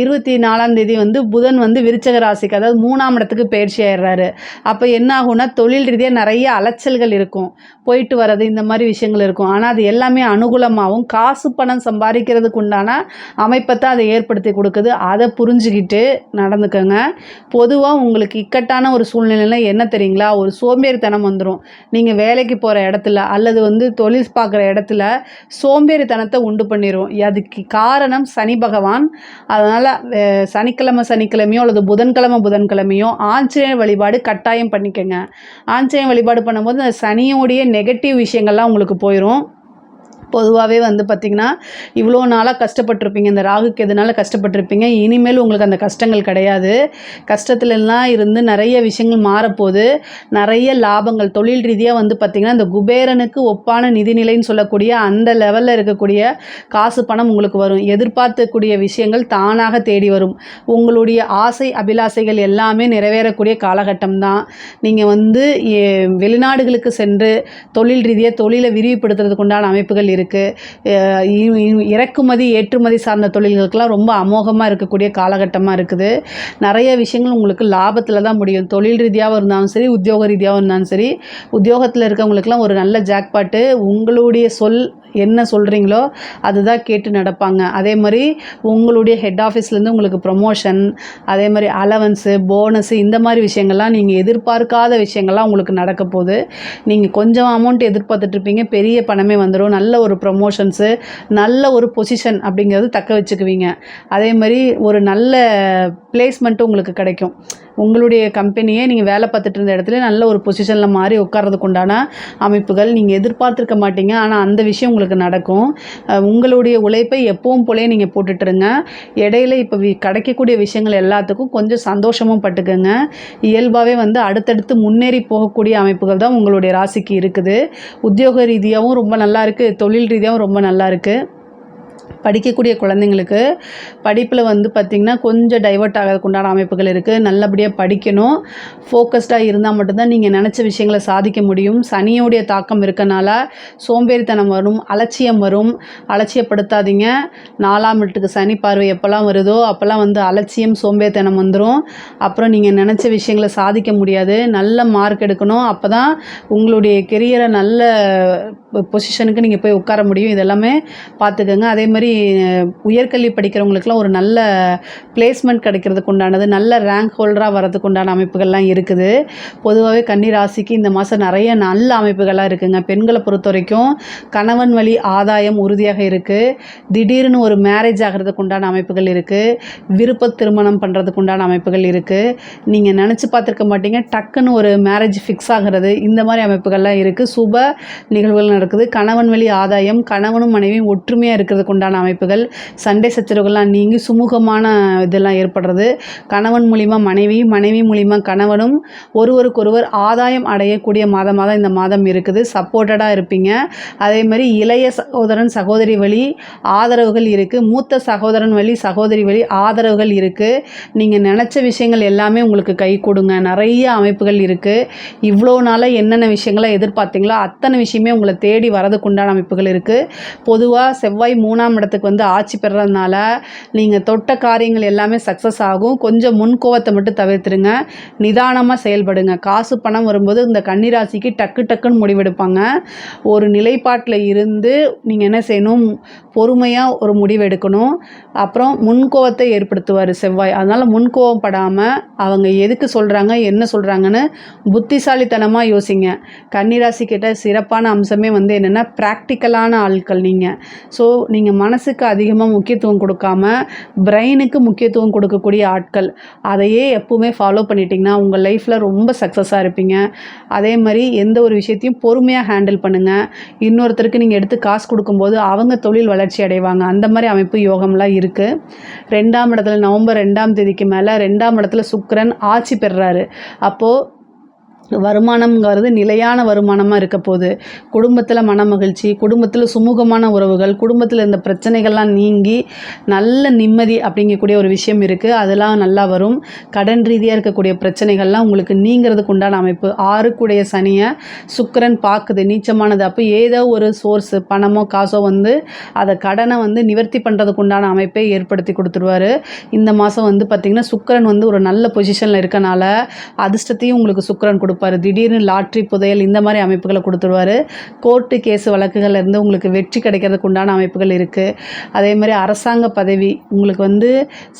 24ஆம் தேதி வந்து புதன் வந்து விருச்சக ராசிக்கு, அதாவது 3ஆம் இடத்துக்கு பயிற்சி ஆயிடுறாரு. அப்போ என்ன ஆகும்னா தொழில் ரீதியாக நிறைய அலைச்சல்கள் இருக்கும், போயிட்டு வர்றது, இந்த மாதிரி விஷயங்கள் இருக்கும். ஆனால் அது எல்லாமே அனுகூலமாகவும் காசு பணம் சம்பாதிக்கிறதுக்கு உண்டான அமைப்பை தான் அதை ஏற்படுத்தி கொடுக்குது. அதை புரிஞ்சுக்கிட்டு நடந்துக்கோங்க. பொதுவாக உங்களுக்கு இக்கட்டான ஒரு சூழ்நிலையில் என்ன தெரியுங்களா, ஒரு சோம்பேறித்தனம் வந்துடும். நீங்கள் வேலைக்கு போகிற இடத்துல அல்லது வந்து தொழில் பார்க்குற இடத்துல சோம்பேறித்தனத்தை உண்டு பண்ணிடும். அதுக்கு காரணம் சனி பகவான். அதனால் சனிக்கிழமையோ அல்லது புதன்கிழமையோ ஆஞ்சநேயர் வழிபாடு கட்டாயம் பண்ணிக்கோங்க. ஆஞ்சநேயர் வழிபாடு பண்ணும்போது அந்த சனியோடைய நெகட்டிவ் விஷயங்கள்லாம் உங்களுக்கு போயிடும். பொதுவாகவே வந்து பார்த்திங்கன்னா இவ்வளோ நாளாக கஷ்டப்பட்டிருப்பீங்க, இந்த ராகுக்கு எதனால கஷ்டப்பட்டிருப்பீங்க. இனிமேல் உங்களுக்கு அந்த கஷ்டங்கள் கிடையாது. கஷ்டத்துலலாம் இருந்து நிறைய விஷயங்கள் மாறப்போகுது. நிறைய லாபங்கள் தொழில் ரீதியாக வந்து பார்த்திங்கன்னா இந்த குபேரனுக்கு ஒப்பான நிதிநிலைன்னு சொல்லக்கூடிய அந்த லெவலில் இருக்கக்கூடிய காசு பணம் உங்களுக்கு வரும். எதிர்பார்க்கக்கூடிய விஷயங்கள் தானாக தேடி வரும். உங்களுடைய ஆசை அபிலாசைகள் எல்லாமே நிறைவேறக்கூடிய காலகட்டம் தான். நீங்கள் வந்து வெளிநாடுகளுக்கு சென்று தொழில் ரீதியாக தொழிலை விரிவுபடுத்துறதுக்கு உண்டான அமைப்புகள் இருக்குது. இறக்குமதி ஏற்றுமதி சார்ந்த தொழில்களுக்கெல்லாம் ரொம்ப அமோகமாக இருக்கக்கூடிய காலகட்டமாக இருக்குது. நிறைய விஷயங்கள் உங்களுக்கு லாபத்தில் தான் முடியும். தொழில் ரீதியாகவும் இருந்தாலும் சரி, உத்தியோக ரீதியாகவும் இருந்தாலும் சரி. உத்தியோகத்தில் இருக்கவங்களுக்கெல்லாம் ஒரு நல்ல ஜாக்பாட்டு. உங்களுடைய சொல் என்ன சொல்கிறீங்களோ அதுதான் கேட்டு நடப்பாங்க. அதே மாதிரி உங்களுடைய ஹெட் ஆஃபீஸ்லேருந்து உங்களுக்கு ப்ரொமோஷன், அதே மாதிரி அலவன்ஸு, போனஸு இந்த மாதிரி விஷயங்கள்லாம் நீங்கள் எதிர்பார்க்காத விஷயங்கள்லாம் உங்களுக்கு நடக்க போகுது. நீங்கள் கொஞ்சம் அமௌண்ட் எதிர்பார்த்துட்ருப்பீங்க, பெரிய பணமே வந்துடும். நல்ல ஒரு ப்ரொமோஷன்ஸு, நல்ல ஒரு பொசிஷன் அப்படிங்கிறது தக்க வச்சுக்குவீங்க. அதே மாதிரி ஒரு நல்ல பிளேஸ்மெண்ட்டும் உங்களுக்கு கிடைக்கும். உங்களுடைய கம்பெனியே நீங்கள் வேலை பார்த்துட்டு இருந்த இடத்துல நல்ல ஒரு பொசிஷனில் மாறி உட்கார்றதுக்கு உண்டான அமைப்புகள் நீங்கள் எதிர்பார்த்துருக்க மாட்டீங்க. ஆனால் அந்த விஷயம் உங்களுக்கு நடக்கும். உங்களுடைய உழைப்பை எப்பவும் போலே நீங்கள் போட்டுட்டுருங்க. இடையில இப்போ கிடைக்கக்கூடிய விஷயங்கள் எல்லாத்துக்கும் கொஞ்சம் சந்தோஷமும் பட்டுக்கோங்க. இயல்பாகவே வந்து அடுத்தடுத்து முன்னேறி போகக்கூடிய அமைப்புகள் தான் உங்களுடைய ராசிக்கு இருக்குது. உத்தியோக ரீதியாகவும் ரொம்ப நல்லா இருக்குது, தொழில் ரீதியாகவும் ரொம்ப நல்லா இருக்குது. படிக்கக்கூடிய குழந்தைங்களுக்கு படிப்பில் வந்து பார்த்திங்கன்னா கொஞ்சம் டைவர்ட் ஆகிறதுக்கு உண்டான அமைப்புகள் இருக்குது. நல்லபடியாக படிக்கணும். ஃபோக்கஸ்டாக இருந்தால் மட்டும்தான் நீங்கள் நினச்ச விஷயங்களை சாதிக்க முடியும். சனியோடைய தாக்கம் இருக்கனால சோம்பேறித்தனம் வரும், அலட்சியம் வரும். அலட்சியப்படுத்தாதீங்க. 4ஆம் வீட்டுக்கு சனி பார்வை எப்போல்லாம் வருதோ அப்போல்லாம் வந்து அலட்சியம், சோம்பேறித்தனம் வந்துடும். அப்புறம் நீங்கள் நினச்ச விஷயங்களை சாதிக்க முடியாது. நல்ல மார்க் எடுக்கணும். அப்போ தான் உங்களுடைய கெரியரை நல்ல பொசிஷனுக்கு நீங்கள் போய் உட்கார முடியும். இதெல்லாமே பார்த்துக்கோங்க. அதே மாதிரி உயர்கல்வி படிக்கிறவங்களுக்குலாம் ஒரு நல்ல பிளேஸ்மெண்ட் கிடைக்கிறதுக்கு உண்டானது, நல்ல ரேங்க் ஹோல்டராக வரதுக்கு உண்டான அமைப்புகள்லாம் இருக்குது. பொதுவாகவே கன்னி ராசிக்கு இந்த மாதம் நிறைய நல்ல அமைப்புகள்லாம் இருக்குதுங்க. பெண்களை பொறுத்த வரைக்கும் கணவன் வழி ஆதாயம் உறுதியாக இருக்குது. திடீர்னு ஒரு மேரேஜ் ஆகிறதுக்கு உண்டான அமைப்புகள் இருக்குது. விருப்ப திருமணம் பண்ணுறதுக்கு உண்டான அமைப்புகள் இருக்குது. நீங்கள் நினச்சி பார்த்துருக்க மாட்டீங்க, டக்குன்னு ஒரு மேரேஜ் ஃபிக்ஸ் ஆகிறது, இந்த மாதிரி அமைப்புகள்லாம் இருக்குது. சுப நிகழ்வுகள் நடக்குது. கணவன் வழி ஆதாயம், கணவனும் மனைவியும் ஒற்றுமையாக இருக்கிறதுக்கு உண்டான அமைப்புகள், சண்டை சச்சரவுகள்லாம் நீங்கி சுமூகமான இதெல்லாம் ஏற்படுறது. கணவன் மூலிமா மனைவி, மனைவி மூலிமா கணவனும் ஒருவருக்கொருவர் ஆதாயம் அடையக்கூடிய மாதமாக தான் இந்த மாதம் இருக்குது. சப்போர்ட்டடாக இருப்பீங்க. அதே மாதிரி இளைய சகோதரன் சகோதரி வழி ஆதரவுகள் இருக்குது. மூத்த சகோதரன் வழி சகோதரி வழி ஆதரவுகள் இருக்குது. நீங்கள் நினச்ச விஷயங்கள் எல்லாமே உங்களுக்கு கை கொடுங்க. நிறைய அமைப்புகள் இருக்குது. இவ்வளோ நாளாக என்னென்ன விஷயங்களை எதிர்பார்த்தீங்களோ அத்தனை விஷயமே உங்களை தேடி வரதுக்கு உண்டான அமைப்புகள் இருக்குது. பொதுவாக செவ்வாய் 3ஆம் இடத்துக்கு வந்து ஆட்சி பெறதுனால நீங்கள் தொட்ட காரியங்கள் எல்லாமே சக்ஸஸ் ஆகும். கொஞ்சம் முன்கோவத்தை மட்டும் தவிர்த்துருங்க. நிதானமாக செயல்படுங்க. காசு பணம் வரும்போது இந்த கன்னிராசிக்கு டக்குன்னு முடிவெடுப்பாங்க. ஒரு நிலைப்பாட்டில் இருந்து நீங்கள் என்ன செய்யணும், பொறுமையாக ஒரு முடிவு எடுக்கணும். அப்புறம் முன்கோவத்தை ஏற்படுத்துவார் செவ்வாய். அதனால் முன்கோவம் படாமல் அவங்க எதுக்கு சொல்கிறாங்க, என்ன சொல்கிறாங்கன்னு புத்திசாலித்தனமாக யோசிங்க. கன்னிராசி கிட்ட சிறப்பான அம்சமே வந்து என்னென்னா ப்ராக்டிக்கலான ஆட்கள் நீங்கள். ஸோ நீங்கள் மனசுக்கு அதிகமாக முக்கியத்துவம் கொடுக்காம பிரெயினுக்கு முக்கியத்துவம் கொடுக்கக்கூடிய ஆட்கள். அதையே எப்பவுமே ஃபாலோ பண்ணிட்டிங்கன்னா உங்கள் லைஃப்பில் ரொம்ப சக்ஸஸாக இருப்பீங்க. அதே மாதிரி எந்த ஒரு விஷயத்தையும் பொறுமையாக ஹேண்டில் பண்ணுங்கள். இன்னொருத்தருக்கு நீங்கள் எடுத்து காசு கொடுக்கும்போது அவங்க தொழில் வளர்ச்சி அடைவாங்க. அந்த மாதிரி அமைப்பு யோகம்லாம் இருக்குது. 2ஆம் இடத்துல நவம்பர் 2ஆம் தேதிக்கு மேலே 2ஆம் இடத்துல சுக்கிரன் ஆட்சி பெறுறாரு. அப்போது வருமானம்ங்கிறது நிலையான வருமானமாக இருக்க போகுது. குடும்பத்தில் மன மகிழ்ச்சி, குடும்பத்தில் சுமூகமான உறவுகள், குடும்பத்தில் இருந்த பிரச்சனைகள்லாம் நீங்கி நல்ல நிம்மதி அப்படிங்கக்கூடிய ஒரு விஷயம் இருக்குது. அதெல்லாம் நல்லா வரும். கடன் ரீதியாக இருக்கக்கூடிய பிரச்சனைகள்லாம் உங்களுக்கு நீங்கிறதுக்கு உண்டான அமைப்பு. 6க்குடைய சனியை சுக்கிரன் பார்க்குது, நீச்சமானது. அப்போ ஏதோ ஒரு சோர்ஸு, பணமோ காசோ வந்து அதை கடனை வந்து நிவர்த்தி பண்ணுறதுக்கு உண்டான அமைப்பை ஏற்படுத்தி கொடுத்துருவார். இந்த மாதம் வந்து பார்த்திங்கன்னா சுக்கிரன் வந்து ஒரு நல்ல பொசிஷனில் இருக்கனால அதிர்ஷ்டத்தையும் உங்களுக்கு சுக்கிரன் கொடுப்பாரு. திடீர்னு லாட்ரி, புதையல் இந்த மாதிரி அமைப்புகளை கொடுத்துருவார். கோர்ட்டு கேஸு வழக்குகள் இருந்து உங்களுக்கு வெற்றி கிடைக்கிறதுக்கு உண்டான அமைப்புகள் இருக்குது. அதே மாதிரி அரசாங்க பதவி உங்களுக்கு வந்து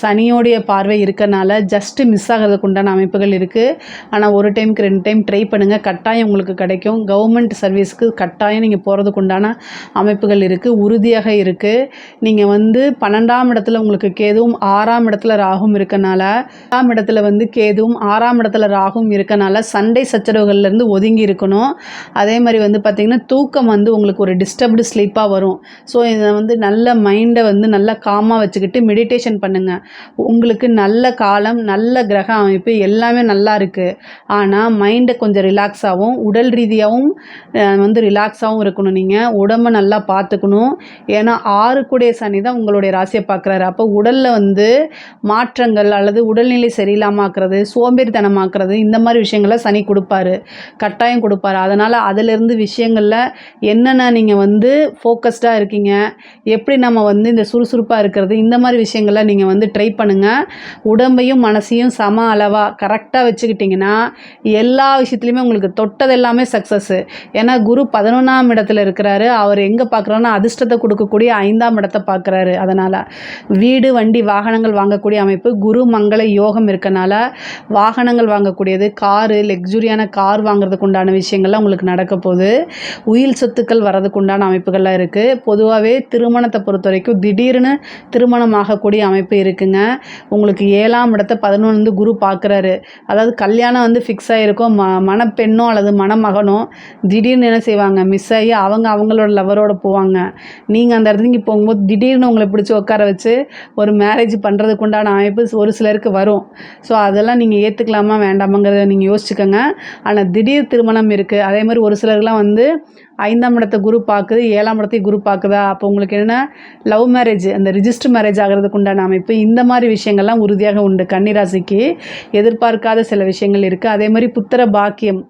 சனியோடைய பார்வை இருக்கனால ஜஸ்ட்டு மிஸ் ஆகிறதுக்கு உண்டான அமைப்புகள் இருக்குது. ஆனால் ஒரு டைமுக்கு 2 டைம் ட்ரை பண்ணுங்கள், கட்டாயம் உங்களுக்கு கிடைக்கும். கவர்மெண்ட் சர்வீஸ்க்கு கட்டாயம் நீங்கள் போகிறதுக்கு உண்டான அமைப்புகள் இருக்குது, உறுதியாக இருக்குது. நீங்கள் வந்து 12ஆம் இடத்துல உங்களுக்கு கேதுவும் 6ஆம் இடத்துல ராகும் இருக்கனால, 6ஆம் இடத்துல வந்து கேதுவும் 6ஆம் இடத்துல ராகும் இருக்கனால சண்டை சச்சரவுகள்லேருந்து ஒதுங்கி இருக்கணும். அதே மாதிரி வந்து பார்த்திங்கன்னா தூக்கம் வந்து உங்களுக்கு ஒரு டிஸ்டர்ப்டு ஸ்லீப்பாக வரும். ஸோ இதை வந்து நல்ல மைண்டை வந்து நல்லா காமாக வச்சுக்கிட்டு மெடிடேஷன் பண்ணுங்கள். உங்களுக்கு நல்ல காலம், நல்ல கிரக அமைப்பு எல்லாமே நல்லா இருக்குது. ஆனால் மைண்டை கொஞ்சம் ரிலாக்ஸாகவும் உடல் ரீதியாகவும் வந்து ரிலாக்ஸாகவும் இருக்கணும். நீங்கள் உடம்பை நல்லா பார்த்துக்கணும். ஏன்னா 6க்குடைய சனி தான் உங்களுடைய ராசியை பார்க்குறாரு. அப்போ உடலில் வந்து மாற்றங்கள் அல்லது உடல்நிலை சரியில்லாமல் ஆக்குறது, சோம்பேறித்தனமாக்குறது, இந்த மாதிரி விஷயங்களை சனி கொடுப்பாரு, கட்டாயம் கொடுப்பாரு. அதனால் அதிலிருந்து விஷயங்களில் என்னென்ன நீங்கள் வந்து ஃபோக்கஸ்டாக இருக்கீங்க, எப்படி நம்ம வந்து இந்த சுறுசுறுப்பாக இருக்கிறது, இந்த மாதிரி விஷயங்கள்லாம் நீங்கள் வந்து ட்ரை பண்ணுங்கள். உடம்பையும் மனசையும் சம அளவாக கரெக்டாக வச்சுக்கிட்டிங்கன்னா எல்லா விஷயத்துலையுமே உங்களுக்கு தொட்டது எல்லாமே சக்ஸஸ்ஸு. ஏன்னா குரு 11ஆம் இடத்துல இருக்கிறாரு. அவர் எங்கே பார்க்குறாருன்னா அதிர்ஷ்டத்தை கொடுக்கக்கூடிய 5ஆம் இடத்தை பார்க்குறாரு. அதனால் வீடு, வண்டி, வாகனங்கள் வாங்கக்கூடிய அமைப்பு, குரு மங்கள யோகம் இருக்கனால வாகனங்கள் வாங்கக்கூடியது, காரு, லக்ஸுரியான கார் வாங்குறதுக்கு உண்டான விஷயங்கள்லாம் உங்களுக்கு நடக்க போகுது. உயில் சொத்துக்கள் வரதுக்கு உண்டான அமைப்புகள்லாம் இருக்குது. பொதுவாகவே திருமணத்தை பொறுத்த வரைக்கும் திடீர்னு திருமணம் ஆகக்கூடிய அமைப்பு இருக்குங்க. உங்களுக்கு 7ஆம் இடத்தை 11 குரு பார்க்குறாரு. அதாவது கல்யாணம் வந்து ஃபிக்ஸ் ஆகிருக்கும். மணப்பெண்ணோ அல்லது மணமகனோ திடீர்னு என்ன செய்வாங்க, மிஸ் ஆகி அவங்களோட லவரோட போவாங்க. நீங்கள் அந்த இடத்துக்கு போகும்போது திடீர்னு உங்களை பிடிச்சி உட்கார வச்சு ஒரு மேரேஜ் பண்ணுறதுக்கு உண்டான அமைப்பு ஒரு சிலருக்கு வரும். ஸோ அதெல்லாம் நீங்கள் ஏற்றுக்கலாமா வேண்டாமாங்கிறத நீங்கள் யோசிச்சுக்கோங்க. ஆனால் திடீர் திருமணம் இருக்குது. அதே மாதிரி ஒரு சிலருக்குலாம் வந்து 5ஆம் இடத்தை குரு பார்க்குது, 7ஆம் இடத்தையும் குரு பார்க்குதா, அப்போ உங்களுக்கு என்ன லவ் மேரேஜ், அந்த ரிஜிஸ்டர் மேரேஜ் ஆகிறதுக்கு உண்டான அமைப்பு, இந்த மாதிரி விஷயங்கள்லாம் உறுதியாக உண்டு. கன்னிராசிக்கு எதிர்பார்க்காத சில விஷயங்கள் இருக்குது. அதே மாதிரி புத்திர பாக்கியம்,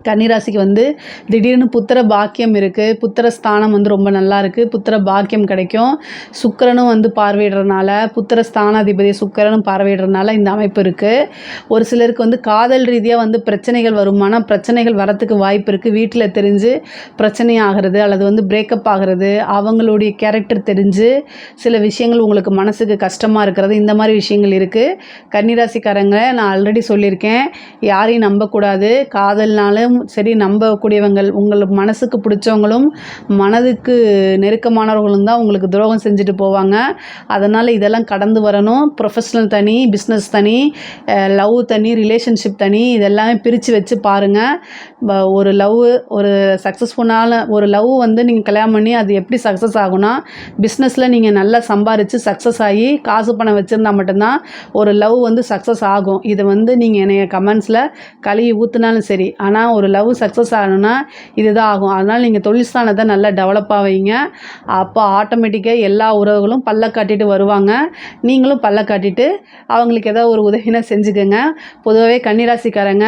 கன்னிராசிக்கு வந்து திடீர்னு புத்திர பாக்கியம் இருக்குது. புத்திர ஸ்தானம் வந்து ரொம்ப நல்லா இருக்குது. புத்திர பாக்கியம் கிடைக்கும். சுக்கிரனும் வந்து பார்வையிடுறதுனால, புத்திர ஸ்தானாதிபதி சுக்கிரனும் பார்வையிடுறதுனால இந்த அமைப்பு இருக்குது. ஒரு சிலருக்கு வந்து காதல் ரீதியாக வந்து பிரச்சனைகள் வருமான பிரச்சனைகள் வரத்துக்கு வாய்ப்பு இருக்குது. வீட்டில் தெரிஞ்சு பிரச்சனை ஆகிறது அல்லது வந்து பிரேக்கப் ஆகிறது, அவங்களுடைய கேரக்டர் தெரிஞ்சு சில விஷயங்கள் உங்களுக்கு மனசுக்கு கஷ்டமாக இருக்கிறது, இந்த மாதிரி விஷயங்கள் இருக்குது. கன்னிராசிக்காரங்க நான் ஆல்ரெடி சொல்லியிருக்கேன், யாரையும் நம்பக்கூடாது. காதல்னாலும் சரி, நம்பக்கூடியவங்கள் உங்களுக்கு மனசுக்கு பிடிச்சவங்களும் மனதுக்கு நெருக்கமானவர்களும் தான் உங்களுக்கு துரோகம் செஞ்சுட்டு போவாங்க. அதனால் இதெல்லாம் கடந்து வரணும். ப்ரொஃபஷ்னல் தனி, பிஸ்னஸ் தனி, லவ் தனி, ரிலேஷன்ஷிப் தனி, இதெல்லாமே பிரித்து வச்சு பாருங்கள். ஒரு ஒரு சக்ஸஸ்ஃபுல்லான ஒரு லவ் வந்து நீங்கள் கல்யாணம் பண்ணி அது எப்படி சக்ஸஸ் ஆகும்னா, பிஸ்னஸில் நீங்கள் நல்லா சம்பாரித்து சக்ஸஸ் ஆகி காசு பணம் வச்சுருந்தா மட்டும்தான் ஒரு லவ் வந்து சக்ஸஸ் ஆகும். இதை வந்து நீங்கள் என்னைய கமெண்ட்ஸில் கழுவி ஊற்றுனாலும் சரி, ஆனால் ஒரு லவ் சக்ஸஸ் ஆகணும்னா இதுதான் ஆகும். அதனால் நீங்கள் தொழில் ஸ்தானத்தை நல்லா டெவலப்பாக வைங்க. அப்போ ஆட்டோமேட்டிக்காக எல்லா உறவுகளும் பல்ல காட்டிட்டு வருவாங்க. நீங்களும் பல்ல காட்டிட்டு அவங்களுக்கு ஏதோ ஒரு உதவினா செஞ்சுக்கோங்க. பொதுவாகவே கன்னிராசிக்காரங்க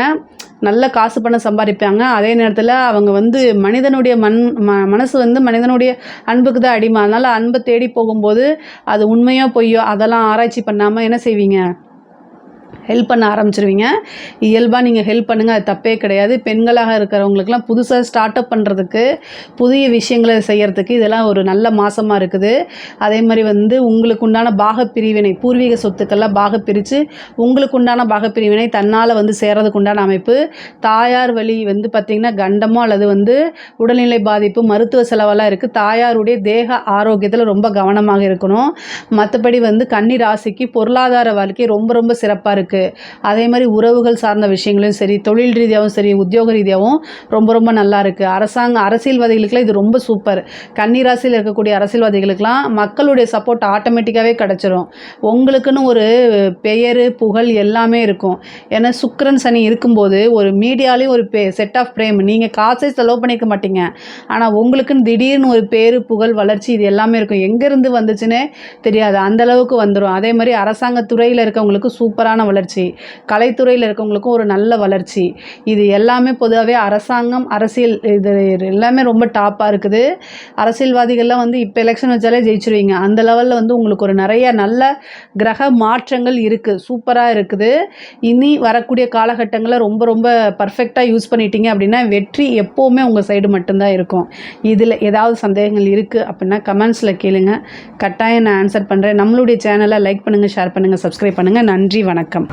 நல்ல காசு பணம் சம்பாதிப்பாங்க. அதே நேரத்தில் அவங்க வந்து மனிதனுடைய மனசு வந்து மனிதனுடைய அன்புக்கு தான் அடிமை. அதனால் அன்பை தேடி போகும்போது அது உண்மையோ பொய்யோ அதெல்லாம் ஆராய்ச்சி பண்ணாமல் என்ன செய்வீங்க, ஹெல்ப் பண்ண ஆரம்பிச்சிருவீங்க. இயல்பாக நீங்கள் ஹெல்ப் பண்ணுங்கள், அது தப்பே கிடையாது. பெண்களாக இருக்கிறவங்களுக்குலாம் புதுசாக ஸ்டார்ட் அப் பண்ணுறதுக்கு, புதிய விஷயங்களை செய்கிறதுக்கு இதெல்லாம் ஒரு நல்ல மாதமாக இருக்குது. அதே மாதிரி வந்து உங்களுக்கு உண்டான பாகப்பிரிவினை, பூர்வீக சொத்துக்கள்லாம் பாகப்பிரித்து உங்களுக்கு உண்டான பாகப்பிரிவினை தன்னால் வந்து சேர்றதுக்கு உண்டான அமைப்பு. தாயார் வழி வந்து பார்த்திங்கன்னா கண்டமோ அல்லது வந்து உடல்நிலை பாதிப்பு, மருத்துவ செலவெல்லாம் இருக்குது. தாயாருடைய தேக ஆரோக்கியத்தில் ரொம்ப கவனமாக இருக்கணும். மற்றபடி வந்து கன்னி ராசிக்கு பொருளாதார வாழ்க்கை ரொம்ப ரொம்ப சிறப்பாக இருக்குது. அதே மாதிரி உறவுகள் சார்ந்த விஷயங்களும் சரி, தொழில் ரீதியாகவும் சரி, உத்தியோக ரீதியாகவும் ரொம்ப ரொம்ப நல்லா இருக்குது. அரசியல்வாதிகளுக்கெல்லாம் இது ரொம்ப சூப்பர். கன்னிராசியில் இருக்கக்கூடிய அரசியல்வாதிகளுக்கெல்லாம் மக்களுடைய சப்போர்ட் ஆட்டோமேட்டிக்காகவே கிடச்சிரும். உங்களுக்குன்னு ஒரு பெயர், புகழ் எல்லாமே இருக்கும். ஏன்னா சுக்கிரன் சனி இருக்கும்போது ஒரு மீடியாலேயும் ஒரு செட் ஆஃப் பிரேம், நீங்கள் காசை செலவு பண்ணிக்க மாட்டீங்க, ஆனால் உங்களுக்குன்னு திடீர்னு ஒரு பேரு, புகழ், வளர்ச்சி இது எல்லாமே இருக்கும். எங்கேருந்து வந்துச்சுன்னே தெரியாது, அந்தளவுக்கு வந்துடும். அதே மாதிரி அரசாங்கத்துறையில் இருக்கவங்களுக்கு சூப்பரான வளர்ச்சி, கலைத்துறையில் இருக்கவங்களுக்கும் ஒரு நல்ல வளர்ச்சி. இது எல்லாமே பொதுவாகவே அரசாங்கம், அரசியல் இது எல்லாமே ரொம்ப டாப்பாக இருக்குது. அரசியல்வாதிகள்லாம் வந்து இப்போ எலெக்ஷன் வச்சாலே ஜெயிச்சிருவீங்க. அந்த லெவலில் வந்து உங்களுக்கு ஒரு நிறைய நல்ல கிரக மாற்றங்கள் இருக்குது, சூப்பராக இருக்குது. இனி வரக்கூடிய காலகட்டங்களில் ரொம்ப ரொம்ப பர்ஃபெக்டாக யூஸ் பண்ணிட்டீங்க அப்படின்னா வெற்றி எப்போவுமே உங்கள் சைடு மட்டும்தான் இருக்கும். இதில் ஏதாவது சந்தேகங்கள் இருக்குது அப்படின்னா கமெண்ட்ஸில் கேளுங்க, கட்டாயம் நான் ஆன்சர் பண்ணுறேன். நம்மளுடைய சேனலை லைக் பண்ணுங்கள், ஷேர் பண்ணுங்கள், சப்ஸ்கிரைப் பண்ணுங்கள். நன்றி, வணக்கம்.